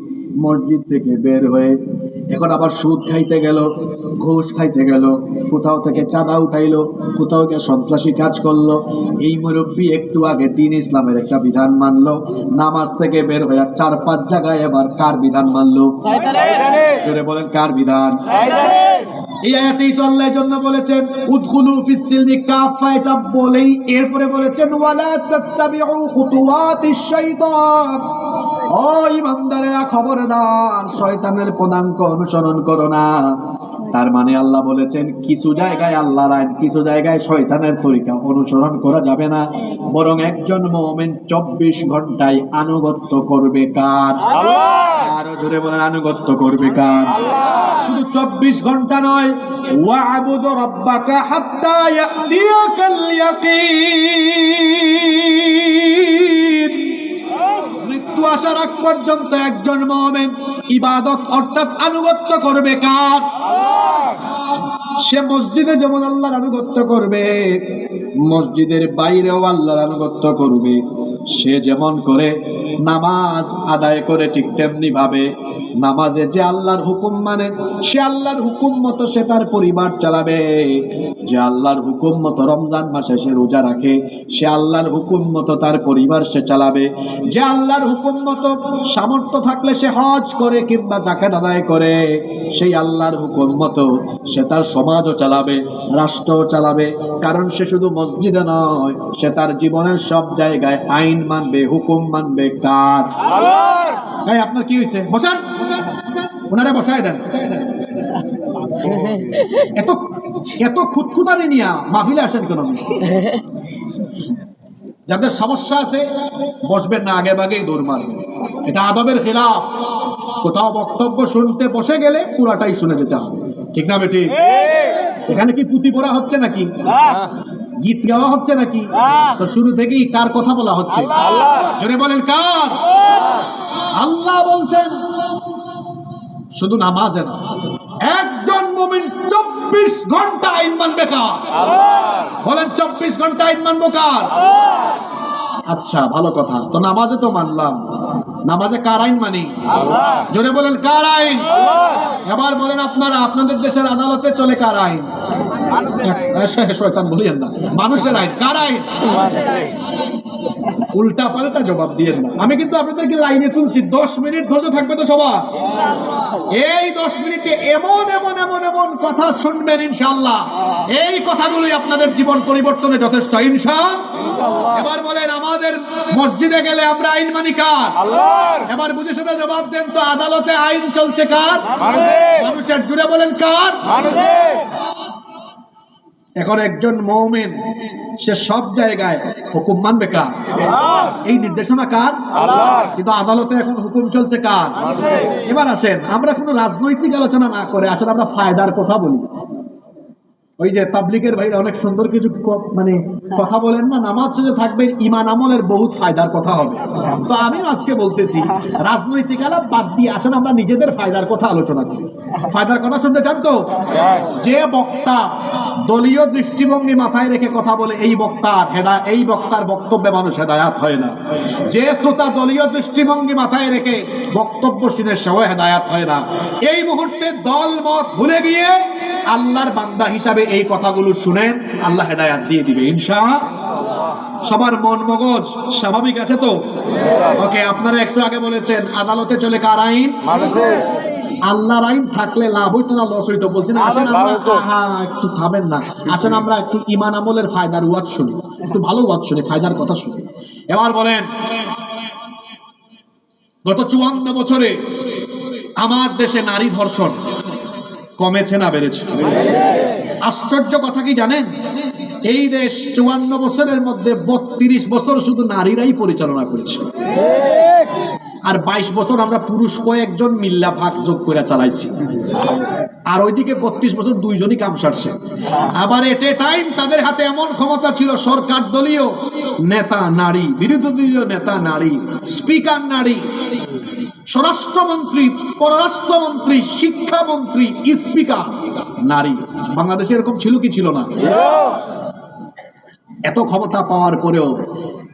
Speaker 2: মসজিদ থেকে বের হয়ে এখন আবার সুদ খাইতে গেল, ঘুষ খাইতে গেল, কোথাও থেকে চাঁদা উঠাইলো, কোথাও গিয়ে সন্ত্রাসী কাজ করলো। এই মুরব্বি একটু আগে দিন ইসলামের একটা বিধান মানলো, নামাজ থেকে বের হয়ে 4-5 জায়গায় এবার কার বিধান মানলো? জোরে বলেন কার বিধান? এই আয়াতেই তো আল্লাহর জন্য বলেছেন উদখুলু ফিস-সিলমি কাফা, এটা বলেই এরপরে বলেছেন ওয়ালা তাত্তাবিউ খুতুওয়াতিশ শাইতান, ও ঈমানদারেরা খবরদার শয়তানের পদাঙ্ক অনুসরণ করো না। তার মানে আল্লাহ বলেছেন কিছু জায়গায় আল্লাহর আইন, কিছু জায়গায় শয়তানের তরিকা অনুসরণ করা যাবে না, বরং একজন মুমিন 24 ঘন্টায় আনুগত্য করবে কার? আল্লাহ। আরো জোরে বলেন আনুগত্য করবে কার? আল্লাহ। শুধু 24 ঘন্টা নয়, ওয়া'বুদু রাব্বাকা হাত্তা ইয়াতিয়াকাল ইয়াকিন, মৃত্যু আসার আগ পর্যন্ত একজন মুমিন ইবাদত অর্থাৎ আনুগত্য করবে কার? আল্লাহ। সে মসজিদে যেমন আল্লাহর আনুগত্য করবে, মসজিদের বাইরেও আল্লাহর আনুগত্য করবে। সে যেমন করে নামাজ আদায় করে ঠিক তেমনি ভাবে নামাজে যে আল্লাহর হুকুম মানে সে আল্লাহর হুকুম মতো সে তার পরিবার চালাবে। যে আল্লাহর হুকুম মতো রমজান মাসে সে রোজা রাখে সে আল্লাহর হুকুম মতো তার পরিবার সে চালাবে। যে আল্লাহর হুকুম মতো সামর্থ্য থাকলে সে হজ করে কিংবা যাকাত আদায় করে সেই আল্লাহর হুকুম মতো সে তার সমাজও চালাবে, রাষ্ট্রও চালাবে। কারণ সে শুধু মসজিদে নয়, সে তার জীবনের সব জায়গায় আইন মানবে, হুকুম মানবে কার? আল্লাহর। এই আপনার কি হয়েছে? বসান, ওনারে বসায় দেন। এত এত খুঁতখুঁতানি নিয়া মাহফিলে আসেন কেন? যাদের সমস্যা আছে বসবেন না, আগে ভাগেই দৌড় মারবেন। এটা আদবের খেলাফ। কোথাও বক্তব্য শুনতে বসে গেলে পুরাটাই শুনে যেতে হবে, ঠিক না বেটি? এখানে কি পুঁথি পড়া হচ্ছে নাকি? গীত গাওয়া হচ্ছে নাকি? তো শুরু থেকেই কার কথা বলা হচ্ছে? জোরে বলেন কার? আল্লাহ বলছেন শুধু নামাজে না, একজন মুমিন 24 ঘন্টা আইন মানবে কার? বলেন 24 ঘন্টা আইন মানবো কার? আচ্ছা ভালো কথা, তো নামাজে তো মানলাম, নামাজে কার আইন মানি? জোরে বলেন কার আইন? এবার বলেন আপনারা, আপনাদের দেশের আদালতে চলে কার আইন? শয়তান বলিয়েন না, মানুষের আইন। কার আইন? উল্টা পাল্টা জবাব দিয়েন না। আমি কিন্তু আপনাদেরকে লাইনে তুলছি, 10 মিনিট ধৈর্য থাকবে তো সবার? এই 10 মিনিটে এমন এমন এমন এমন কথা শুনবেন ইনশাআল্লাহ, এই কথাগুলোই আপনাদের জীবন পরিবর্তনে যথেষ্ট ইনশাআল্লাহ। এবার বলেন আমাদের মসজিদে গেলে আমরা আইন মানি কার? আল্লাহর। এবার বুঝে শুনে জবাব দেন তো, আদালতে আইন চলছে কার? মানুষের। জুড়ে বলেন কার? মানুষের। এখন একজন মুমিন সে সব জায়গায় হুকুম মানবে কার? এই নির্দেশনা কার? আল্লাহর। কিন্তু আদালতে এখন হুকুম চলছে কার? এবার আসেন আমরা কোনো রাজনৈতিক আলোচনা না করে আসলে আমরা ফায়দার কথা বলি। ওই যে তাবলিগের ভাইরা অনেক সুন্দর কিছু মানে কথা বলেন না, নামাজ শেষে থাকবেন ঈমান আমলের বহুত ফায়দার কথা হবে। তো আমি আজকে বলতেছি রাজনৈতিক আলাপ বাদ দিয়ে আসেন আমরা নিজেদের ফায়দার কথা আলোচনা করি। ফায়দার কথা শুনতে চান তো? যে বক্তা দলীয় দৃষ্টিভঙ্গি মাথায় রেখে কথা বলে এই বক্তার বক্তব্যে মানুষ হেদায়াত হয় না। যে শ্রোতা দলীয় দৃষ্টিভঙ্গি মাথায় রেখে বক্তব্য শুনে সেও হেদায়াত হয় না। এই মুহূর্তে দল মত ভুলে গিয়ে আল্লাহর বান্দা হিসাবে এই কথাগুলো শুনেন, আল্লাহ হেদায়াত দিয়ে দিবে ইনশাআল্লাহ। সবার মন মগজ স্বাভাবিক আছে তো? ওকে, আপনারা একটু আগে বলেছেন আদালতে চলে কার আইন? মানুষের। আল্লাহর আইন থাকলে লাভ হইতো না লস হইতো? বলছি না, আসেন আমরা একটু থামেন না, আসেন আমরা একটু ঈমান আমলের ফায়দার ওয়াজ শুনি, একটু ভালো ওয়াজ শুনি, ফায়দার কথা শুনি। এবার বলেন গত 54 বছরে আমার দেশে নারী ধর্ষণ কমেছে না বেড়েছে? আশ্চর্য কথা কি জানেন, এই দেশ 54 বছরের মধ্যে 32 বছর শুধু নারীরাই পরিচালনা করেছে, আর 22 বছর আমরা পুরুষ কয়েকজন মিল্লা ভাগ যোগ করে চালাইছি। আর ওইদিকে 32 বছর দুইজনই কাম সারছে। আবার এট এ টাইম তাদের হাতে এমন ক্ষমতা ছিল, সরকার দলীয় নেতা নারী, বিরোধী দলীয় নেতা নারী, স্পিকার নারী, স্বরাষ্ট্রমন্ত্রী, পররাষ্ট্রমন্ত্রী, শিক্ষামন্ত্রী, স্পিকার নারী। বাংলাদেশে এরকম ছিল কি ছিল না? এত ক্ষমতা পাওয়ার পরেও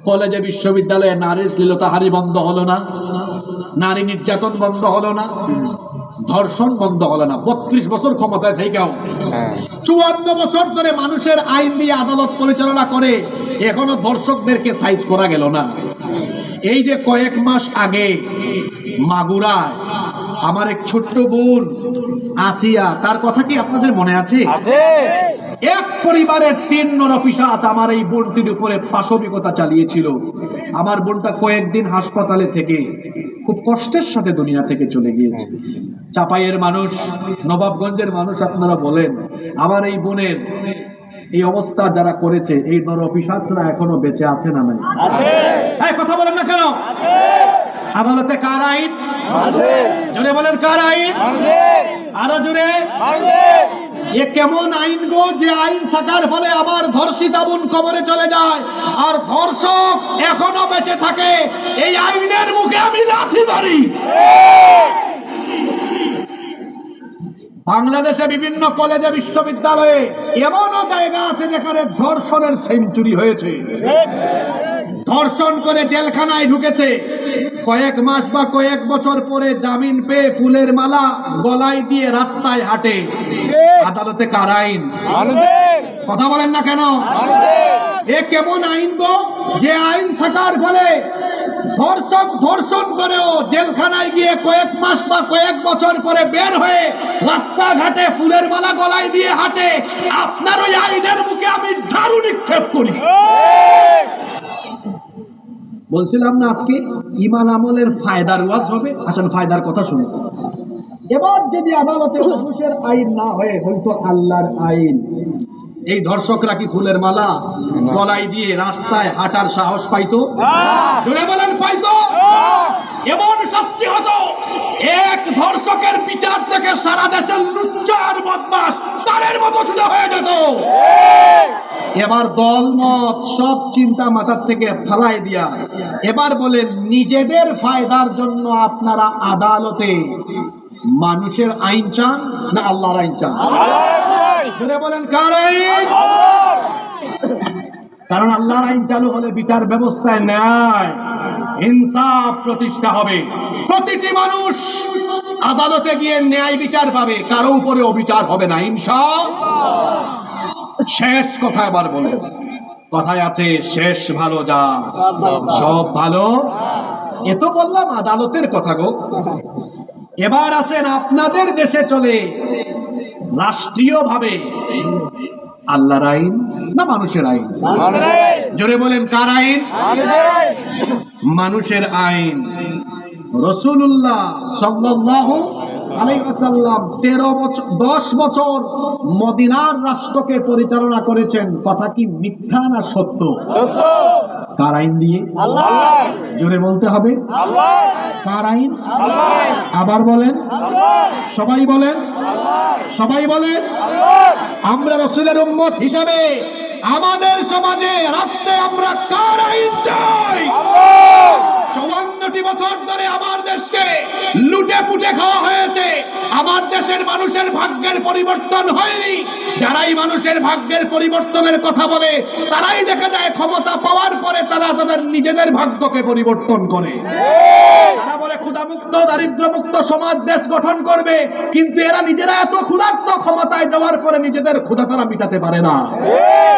Speaker 2: কলেজে বিশ্ববিদ্যালয়ে নারী শ্লীলতাহারি বন্ধ হলো না, নারী নির্যাতন বন্ধ হলো না, ধর্ষণ বন্ধ হলো না। 32 বছর ক্ষমতায় থেকেও 54 বছর ধরে মানুষের আইন দিয়ে আদালত পরিচালনা করে এখনো ধর্ষকদেরকে সাইজ করা গেল না। এই যে কয়েক মাস আগে মাগুরায় আমার এক ছোট্ট বোন আসিয়া, তার কথা কি আপনাদের মনে আছে? এক পরিবারের 3 নরপিশাচ আমার এই বোনটির উপরে পাশবিকতা চালিয়েছিল। আমার বোনটা কয়েকদিন হাসপাতালে থেকে খুব কষ্টের সাথে দুনিয়া থেকে চলে গিয়েছে। চাপাইয়ের মানুষ, নবাবগঞ্জের মানুষ আপনারা বলেন, আমার এই বোনের এই অবস্থা যারা করেছে এই নরপিশাচরা এখনো বেঁচে আছে না নাই? এই কথা বলেন না কেন? আদালতে কার আইন? জোরে বলেন কার আইন? আরো জোরে। এ কেমন আইন গো, যে আইন থাকার ফলে আমার ধর্ষিতা বোন কবরে চলে যায় আর ধর্ষক এখনো বেঁচে থাকে। এই আইনের মুখে আমি লাথি মারি। বাংলাদেশে বিভিন্ন কলেজে বিশ্ববিদ্যালয়ে এমনও জায়গা আছে যেখানে ধর্ষণের সেঞ্চুরি হয়েছে। ধর্ষণ করে জেলখানায় ঢুকেছে, কয়েক মাস বা কয়েক বছর পরে জামিন পেয়ে ফুলের মালা গলায় দিয়ে রাস্তায় হাঁটে, আদালতে কার আইন? কথা বলেন না কেন? এ কেমন আইন গো, যে আইন থাকার ফলে ধর্ষক ধর্ষণ করেও জেলখানায় গিয়ে কয়েক মাস বা কয়েক বছর পরে বের হয়ে রাস্তাঘাটে ফুলের মালা গলায় দিয়ে হাঁটে। আপনার ওই আইনের মুখে আমি ঝাড়ু নিক্ষেপ করি। বলছিলাম না আজকে ইমান আমলের ফায়দার ওয়াজ হবে। আসলে ফায়দার কথা শুনুন। এবার যদি আদালতে মানুষের আইন না হয়ে হয়তো আল্লাহর আইন, এই ধর্ষকরা কি ফুলের মালা গলায় দিয়ে রাস্তায় হাঁটার সাহস পাইতো? জোরে বলেন পাইতো? এমন শাস্তি হতো, এক ধর্ষকের বিচার থেকে সারা দেশের লুচ্চার বদমাশ তারের মতো শুধু হয়ে যেত। এবার দল মত সব চিন্তা মাথার থেকে ফালাই দিয়া এবার বলেন, নিজেদের ফায়দার জন্য আপনারা আদালতে মানুষের আইন চান না আল্লাহর আইন চান? বলেন কার আইন? কারণ আল্লাহর আইন চালু হলে বিচার ব্যবস্থায় ন্যায় ইনসাফ প্রতিষ্ঠা হবে। প্রতিটি মানুষ আদালতে গিয়ে ন্যায় বিচার পাবে, কারো উপরে অবিচার হবে না ইনশাআল্লাহ। শেষ কথা এবার বলেন, কথায় আছে শেষ ভালো যা সব ভালো। এ তো বললাম আদালতের কথা গো। এবার আসেন আপনাদের দেশে চলে রাষ্ট্রীয় ভাবে আল্লাহর আইন না মানুষের আইন? জোরে বলেন কার আইন? মানুষের আইন। রাসূলুল্লাহ সাল্লাল্লাহু আলাইহি ওয়াসাল্লাম 10 বছর মদিনার রাষ্ট্রকে পরিচালনা করেছেন। কথা কি মিথ্যা না সত্য? সত্য। কার আইন দিয়ে? আল্লাহ। জোরে বলতে হবে আল্লাহ। কার আইন? আল্লাহ। আবার বলেন আল্লাহ। সবাই বলেন আল্লাহ। সবাই বলেন আল্লাহ। আমরা রাসূলের উম্মত হিসাবে আমাদের সমাজে রাষ্ট্রে আমরা কার আইন চাই? আল্লাহ। 54টি বছর ধরে আমার দেশকে লুটে পুটে খাওয়া হয়েছে। আমার দেশের মানুষের ভাগ্যের পরিবর্তন হয়নি। যারাই মানুষের ভাগ্যের পরিবর্তনের কথা বলে তারাই দেখা যায় ক্ষমতা পাওয়ার পরে তারা তাদের নিজেদের ভাগ্যকে পরিবর্তন করে। তারা বলে ক্ষুধামুক্ত দারিদ্র্যমুক্ত সমাজ দেশ গঠন করবে, কিন্তু এরা নিজেরা এত ক্ষুধার্ত, ক্ষমতায় যাওয়ার পরে নিজেদের ক্ষুধা তারা মিটাতে পারে না।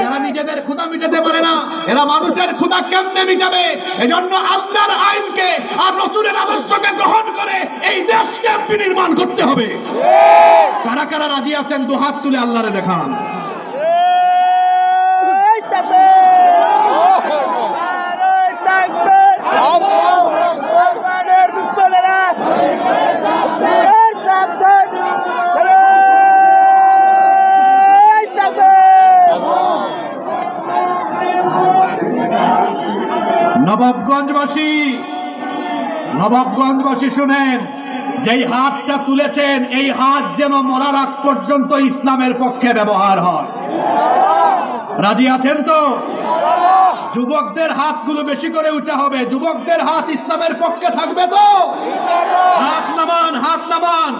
Speaker 2: যারা নিজেদের ক্ষুধা মিটাতে পারে না, এরা মানুষের ক্ষুধা কেমনে মিটাবে? এজন্য আল্লাহর আইনকে আর রাসূলের আদর্শকে গ্রহণ করে এই দেশকে বিনির্মাণ করতে হবে। কারা কারা রাজি আছেন দুহাত তুলে আল্লাহরে দেখান। নবাবগঞ্জবাসী শুনেন, যেই হাতটা তুলেছেন এই হাত যেন মরার আগ পর্যন্ত ইসলামের পক্ষে ব্যবহার হয়। রাজি আছেন তো? যুবকদের হাতগুলো বেশি করে উঁচা হবে। যুবকদের হাত ইসলামের পক্ষে থাকবে তো? হাত নামান, হাত নামান।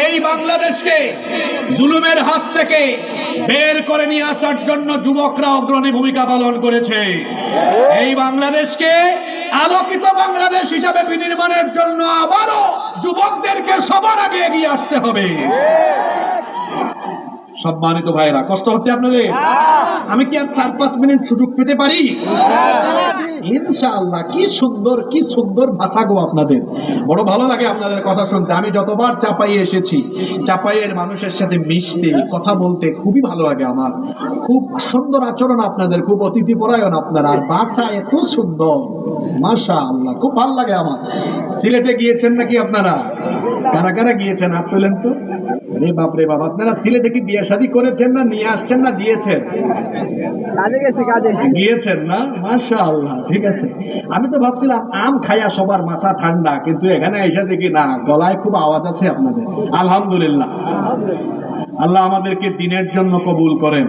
Speaker 2: এই বাংলাদেশকে জুলুমের হাত থেকে বের করে নিয়ে আসার জন্য যুবকরা অগ্রণী ভূমিকা পালন করেছে। এই বাংলাদেশকে আলোকিত বাংলাদেশ হিসাবে বিনির্মাণের জন্য আবারও যুবকদেরকে সবার আগে এগিয়ে আসতে হবে। সম্মানিত ভাইরা, কষ্ট হচ্ছে আপনাদের? আমি কি আর 4-5 মিনিট সুযোগ পেতে পারি? ইনশাআল্লাহ। কি সুন্দর ভাষা গো আপনাদের। বড় ভালো লাগে আপনাদের কথা শুনতে। আমি যতবার চাপাই এসেছি, চাপাইয়ের মানুষের সাথে মিশতে কথা বলতে খুবই ভালো লাগে আমার। খুব সুন্দর আচরণ আপনাদের, খুব অতিথিপরায়ণ আপনারা, আর ভাষা এত সুন্দর, মাশাআল্লাহ, খুব ভালো লাগে আমার। সিলেটে গিয়েছেন নাকি আপনারা? কারা কারা গিয়েছেন হাত তোলেন তো। আরে বাপ রে বাপ, আপনারা সিলেটে কি বিয়ে শাদী করেছেন না নিয়ে আসছেন না দিয়েছেন? কাজে গিয়েছেন না? মাশাআল্লাহ, ঠিক আছে। আমি তো ভাবছিলাম আম খাইয়া সবার মাথা ঠান্ডা, কিন্তু এখানে এসে দেখি না, গলায় খুব আওয়াজ আছে আপনাদের। আলহামদুলিল্লাহ, আল্লাহ আমাদেরকে দিনের জন্য কবুল করেন।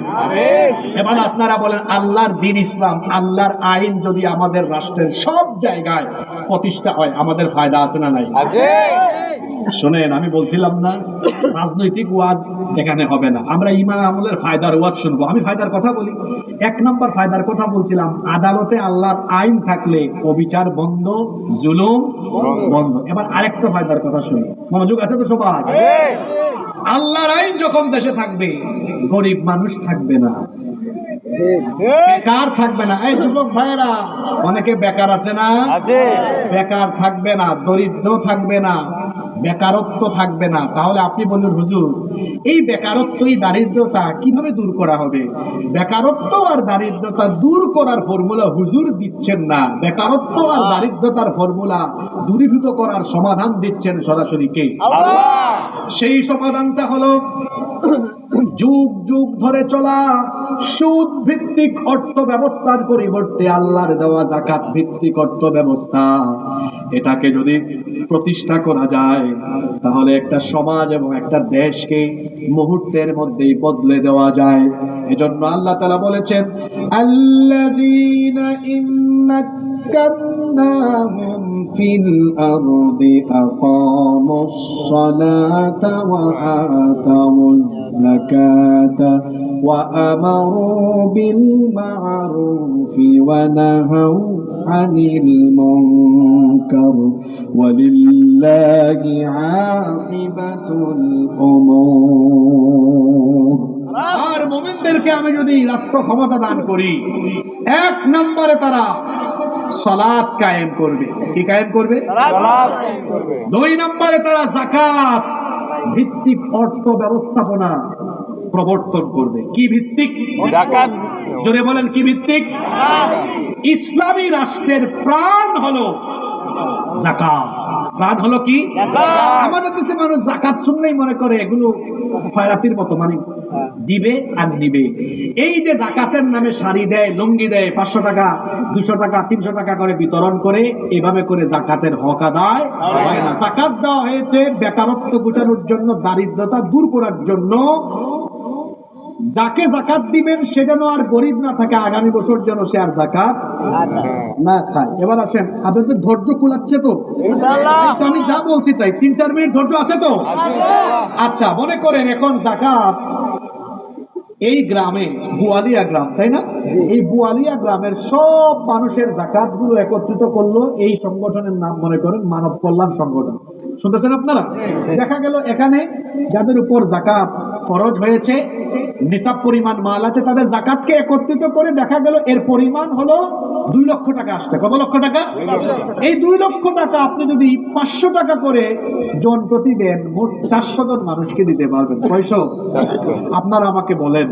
Speaker 2: এবার আপনারা বলেন, আল্লাহর দিন ইসলাম, আল্লাহর আইন যদি আমাদের রাষ্ট্রের সব জায়গায় প্রতিষ্ঠা হয় আমাদের ফায়দা আছে না নাই?
Speaker 3: শোনেন, আমি বলছিলাম না রাজনৈতিক ওয়াজ এখানে হবে না, আমরা ইমান আমলের ফায়দার ওয়াজ শুনবো। আমি ফায়দার কথা বলি। 1 নম্বর ফায়দার কথা বলছিলাম, আদালতে আল্লাহর আইন থাকলে অবিচার বন্ধ, জুলুম বন্ধ। এবার আরেকটা ফায়দার কথা শুনি, মনোযোগ আছে তো সবার? আল্লাহর আইন যখন দেশে থাকবে, গরিব মানুষ থাকবে না, বেকার থাকবে না। এই যুবক ভাইয়েরা, অনেকে বেকার আছে না? বেকার থাকবে না, দরিদ্র থাকবে না, বেকারত্ব থাকবে না। তাহলে আপনি বলুন হুজুর, এই বেকারত্ব, এই দারিদ্রতা কিভাবে দূর করা হবে? বেকারত্ব আর দারিদ্রতা দূর করার ফর্মুলা হুজুর দিচ্ছেন না, বেকারত্ব আর দারিদ্রতার ফর্মুলা দূরীভূত করার সমাধান দিচ্ছেন সরাসরি কে? সেই সমাধানটা হলো যুগ যুগ ধরে চলা সুদ ভিত্তিক অর্থ ব্যবস্থার পরিবর্তে আল্লাহর দেওয়া যাকাত ভিত্তিক অর্থ ব্যবস্থা। এটাকে যদি প্রতিষ্ঠা করা যায়, তাহলে একটা সমাজ এবং একটা দেশকে মুহূর্তের মধ্যেই বদলে দেওয়া যায়। এজন্য আল্লাহ তাআলা বলেছেন, আল্লাযীনা ইম্মাক্কান্নাহুম ফিল আরদি আকামুস সালাতা ওয়া আতাউজ যাকাতা ওয়া আমারু বিল মা'রুফি ওয়া নাহাউ আনিল মুনকার ওয়ালিল্লাহি আকিবাতুল উমুর। আর মুমিনদেরকে আমি যদি রাষ্ট্র ক্ষমতা দান করি, 1 নম্বরে তারা সালাত কায়েম করবে। কি কায়েম করবে? সালাত কায়েম করবে। 2 নম্বরে তারা যাকাত ভিত্তিক অর্থ ব্যবস্থাপনা প্রবর্তন করবে। কি ভিত্তিক? যাকাত। জোরে বলেন, কি ভিত্তিক? ইসলামী রাষ্ট্রের প্রাণ হলো যাকাত। প্রাণ হলো কি? আমাদের দেশে মানুষ যাকাত শুনলেই মনে করে এগুলো খয়রাতির মতো, মানে দিবে আর নিবে। এই যে যাকাতের নামে শাড়ি দেয়, লুঙ্গি দেয়, 500 টাকা, 200 টাকা, 300 টাকা করে বিতরণ করে, এভাবে করে যাকাতের হক আদায় হয় না। যাকাত দেওয়া হয়েছে বেকারত্ব ঘোচানোর জন্য, দারিদ্রতা দূর করার জন্য। যাকে যাকাত দিবেন সে যেন আর গরিব না থাকে, আগামী বছর যেন সে আর যাকাত না খায়। এবার আসেন, আপনাদের ধৈর্য কুলাচ্ছে তো? আমি যা বলছি তাই 3-4 মিনিট ধৈর্য আছে তো? আচ্ছা, মনে করেন এখন যাকাত এই গ্রামে, বুয়ালিয়া গ্রাম, তাই না? এই বুয়ালিয়া গ্রামের সব মানুষের যাকাত গুলো একত্রিত করলো এই সংগঠনের নাম, মনে করেন মানব কল্যাণ সংগঠন। শুনতেছেন আপনারা? দেখা গেল এখানে যাদের উপর যাকাত ফরজ হয়েছে, নিসাব পরিমাণ মাল আছে, তাদের যাকাতকে একত্রিত করে দেখা গেল এর পরিমাণ হলো 2 লক্ষ টাকা আসছে। কত লক্ষ টাকা? এই 2 লক্ষ টাকা আপনি যদি 500 টাকা করে জন প্রতি দেন, মোট 400 জন মানুষকে দিতে পারবেন। কয়শো? আপনারা আমাকে বলেন,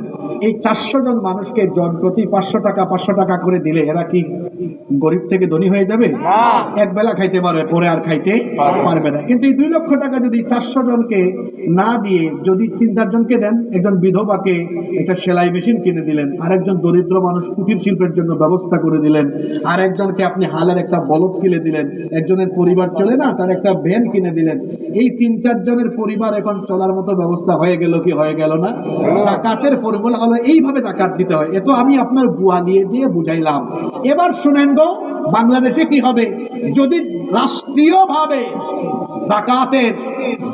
Speaker 3: এই 400 জন মানুষকে জন প্রতি 500 টাকা করে দিলে এরা কি গরিব থেকে ধনী হয়ে যাবে? এক বেলা খাইতে পারবে, পরে আর খাইতে পারবে না। কিন্তু এই 2 লক্ষ টাকা যদি 400 জনকে না দিয়ে যদি 3-4 জনকে দেন, একজন বিধবাকে একটা সেলাই মেশিন কিনে দিলেন, আরেকজন দরিদ্র মানুষ কুটির শিল্পের জন্য ব্যবস্থা করে দিলেন, আর একজনকে আপনি হালের একটা বলদ কিনে দিলেন, একজনের পরিবার চলে না, তার একটা ভ্যান কিনে দিলেন, এই 3-4 জনের পরিবার এখন চলার মতো ব্যবস্থা হয়ে গেল কি হয়ে গেল না? যাকাতের ফর্মুলা হলো এইভাবে যাকাত দিতে হয়। এ তো আমি আপনার বুয়া দিয়ে বুঝাইলাম। এবার শুনেন গো, বাংলাদেশে কি হবে যদি রাষ্ট্রীয়ভাবে যাকাতের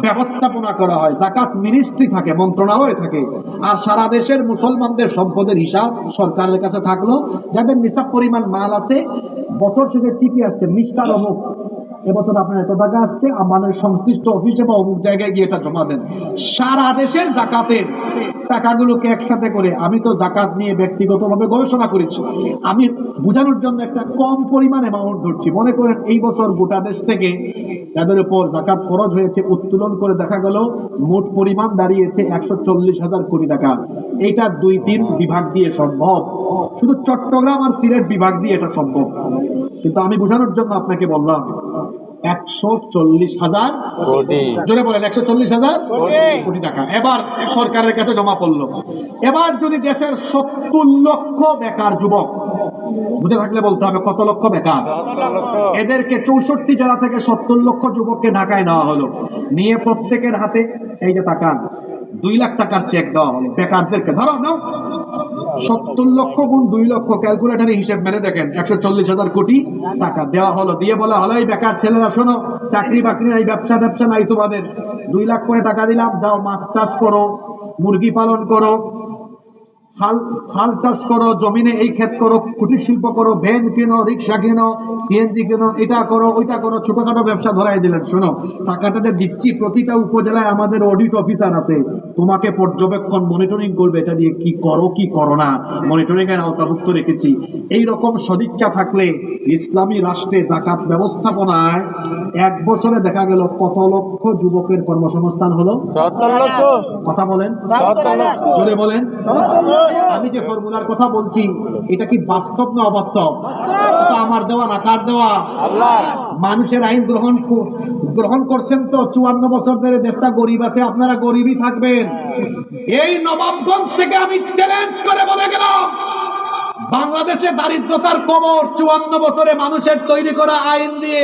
Speaker 3: ব্যবস্থাপনা করা হয়, যাকাত মিনিস্ট্রি থাকে, মন্ত্রণালয় থাকে, আর সারা দেশের মুসলমানদের সম্পদের হিসাব সরকারের কাছে থাকলো। যাদের নিসাব পরিমাণ মাল আছে, বছর শেষে চিঠি আসছে, মিস্টার অমুক, এবছর আপনার এত টাকা আসছে, আমাদের সংশ্লিষ্ট অফিসে বা অমুক জায়গায় গিয়ে এটা জমা দেন। সারা দেশের যাকাতের টাকাগুলোকে একসাথে করে, আমি তো যাকাত নিয়ে ব্যক্তিগতভাবে গবেষণা করেছি, আমি বোঝানোর জন্য একটা কম পরিমাণ অ্যামাউন্ট ধরছি। মনে করেন এই বছর গোটা দেশ থেকে যাদের উপর যাকাত ফরজ হয়েছে উত্তোলন করে দেখা গেল মোট পরিমাণ দাঁড়িয়েছে 140,000 কোটি টাকা। এটা 2-3 বিভাগ দিয়ে সম্ভব, শুধু চট্টগ্রাম আর সিলেট বিভাগ দিয়ে এটা সম্ভব। কিন্তু আমি বোঝানোর জন্য আপনাকে বললাম 140,000 কোটি, জোরে বলেন 140,000 কোটি টাকা এবার সরকারের কাছে জমা পড়লো। এবার যদি দেশের 70 লক্ষ বেকার যুবক, বুঝে থাকলে বলতে হবে কত লক্ষ বেকার, এদেরকে 64 জেলা থেকে 70 লক্ষ যুবককে ঢাকায় নেওয়া হলো, নিয়ে প্রত্যেকের হাতে এই যে টাকা 2 লাখ টাকার চেক দেওয়া হলো বেকারদেরকে। ধরো নাও 70 লক্ষ গুণ 2 লক্ষ, ক্যালকুলেটারে হিসেব মেরে দেখেন, 140,000 কোটি টাকা দেওয়া হলো। দিয়ে বলা হলো, এই বেকার ছেলেরা শোনো, চাকরি বাকরি নাই, ব্যবসা নাই তোমাদের, 2 লাখ করে টাকা দিলাম, যাও মাছ চাষ করো, মুরগি পালন করো, হাল চাষ করো, জমিনে এই ক্ষেত করো, কুটির শিল্প করো, ভ্যান কিনো, রিক্সা কিনো, সিএনজি কিনো, এটা করো ওইটা করো, ছোটখাটো ব্যবসা ধরাই দিলেন। শোনো, টাকাটা যে দিচ্ছি, প্রতিটা উপজেলায় আমাদের অডিট অফিসার আছে, তোমাকে পর্যবেক্ষণ মনিটরিং করবে, এটা দিয়ে কি করো কি করো না, মনিটরিং এর আওতাভুক্ত রেখেছি। এই রকম সদিচ্ছা থাকলে ইসলামী রাষ্ট্রে জাকাত ব্যবস্থাপনায় 1 বছরে দেখা গেল কত লক্ষ যুবকের কর্মসংস্থান হলো?
Speaker 4: 70 লক্ষ।
Speaker 3: কথা বলেন,
Speaker 4: 70 লক্ষ।
Speaker 3: জোরে বলেন। আমি যে ফর্মুলার কথা বলছি, এটা কি বাস্তব না অবাস্তব? এটা আমার দেওয়া না, কার দেওয়া?
Speaker 4: আল্লাহ।
Speaker 3: মানুষের আইন গ্রহণ করছেন তো। 54 বছর ধরে দেশটা গরিব আছে, আপনারা গরিবই থাকবেন। এই নবাবগঞ্জ থেকে আমি চ্যালেঞ্জ করে বলে গেলাম, বাংলাদেশে দারিদ্রতার কবর 54 বছরে মানুষের তৈরি করা আইন দিয়ে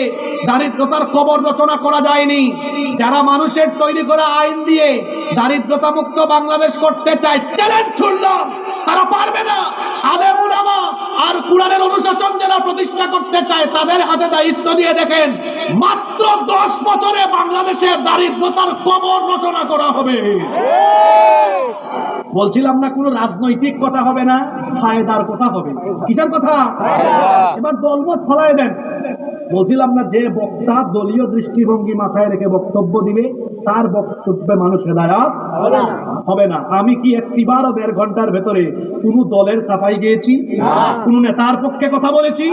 Speaker 3: দারিদ্রতার কবর রচনা করা যায়নি। যারা মানুষের তৈরি করা আইন দিয়ে দারিদ্রতা মুক্ত বাংলাদেশ করতে চায়, চ্যালেঞ্জ ছুড়লাম, তারা পারবে না। আলেম উলামা আর কুরআনের অনুশাসন যারা প্রতিষ্ঠা করতে চায়, তাদের হাতে দায়িত্ব দিয়ে দেখেন, মাত্র 10 বছরে বাংলাদেশে দারিদ্রতার কবর রচনা করা হবে। বলছিলাম না, কোনো রাজনৈতিক কথা হবে না, ফায়দার কথা হবে। কিসের কথা? এবার দলমত ফলায় দেন। বলছিলাম না, যে বক্তা দলীয় দৃষ্টিভঙ্গি মাথায় রেখে বক্তব্য দিবে, তার বক্তব্যে মানুষ হেদায়েত হবে না। আমি কি একটিবারও 1.5 ঘন্টার ভেতরে কোন দলের সাফাই গিয়েছি? কোন নেতার পক্ষে কথা বলেছি?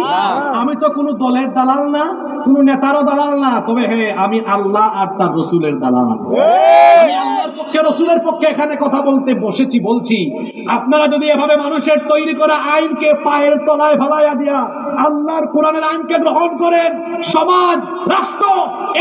Speaker 3: আমি তো কোন দলের দালাল না, কোন নেতারও দালাল না। তবে হ্যাঁ, আমি আল্লাহ আর তার রসুলের দালাল। আমি আল্লাহর পক্ষে, রসুলের পক্ষে এখানে কথা বলতে বসেছি। বলছি, আপনারা যদি এভাবে মানুষের তৈরি করা আইনকে পায়ের তলায় ফেলাইয়া দিয়া আল্লাহর কোরআনের আইনকে গ্রহণ করেন, সমাজ রাষ্ট্র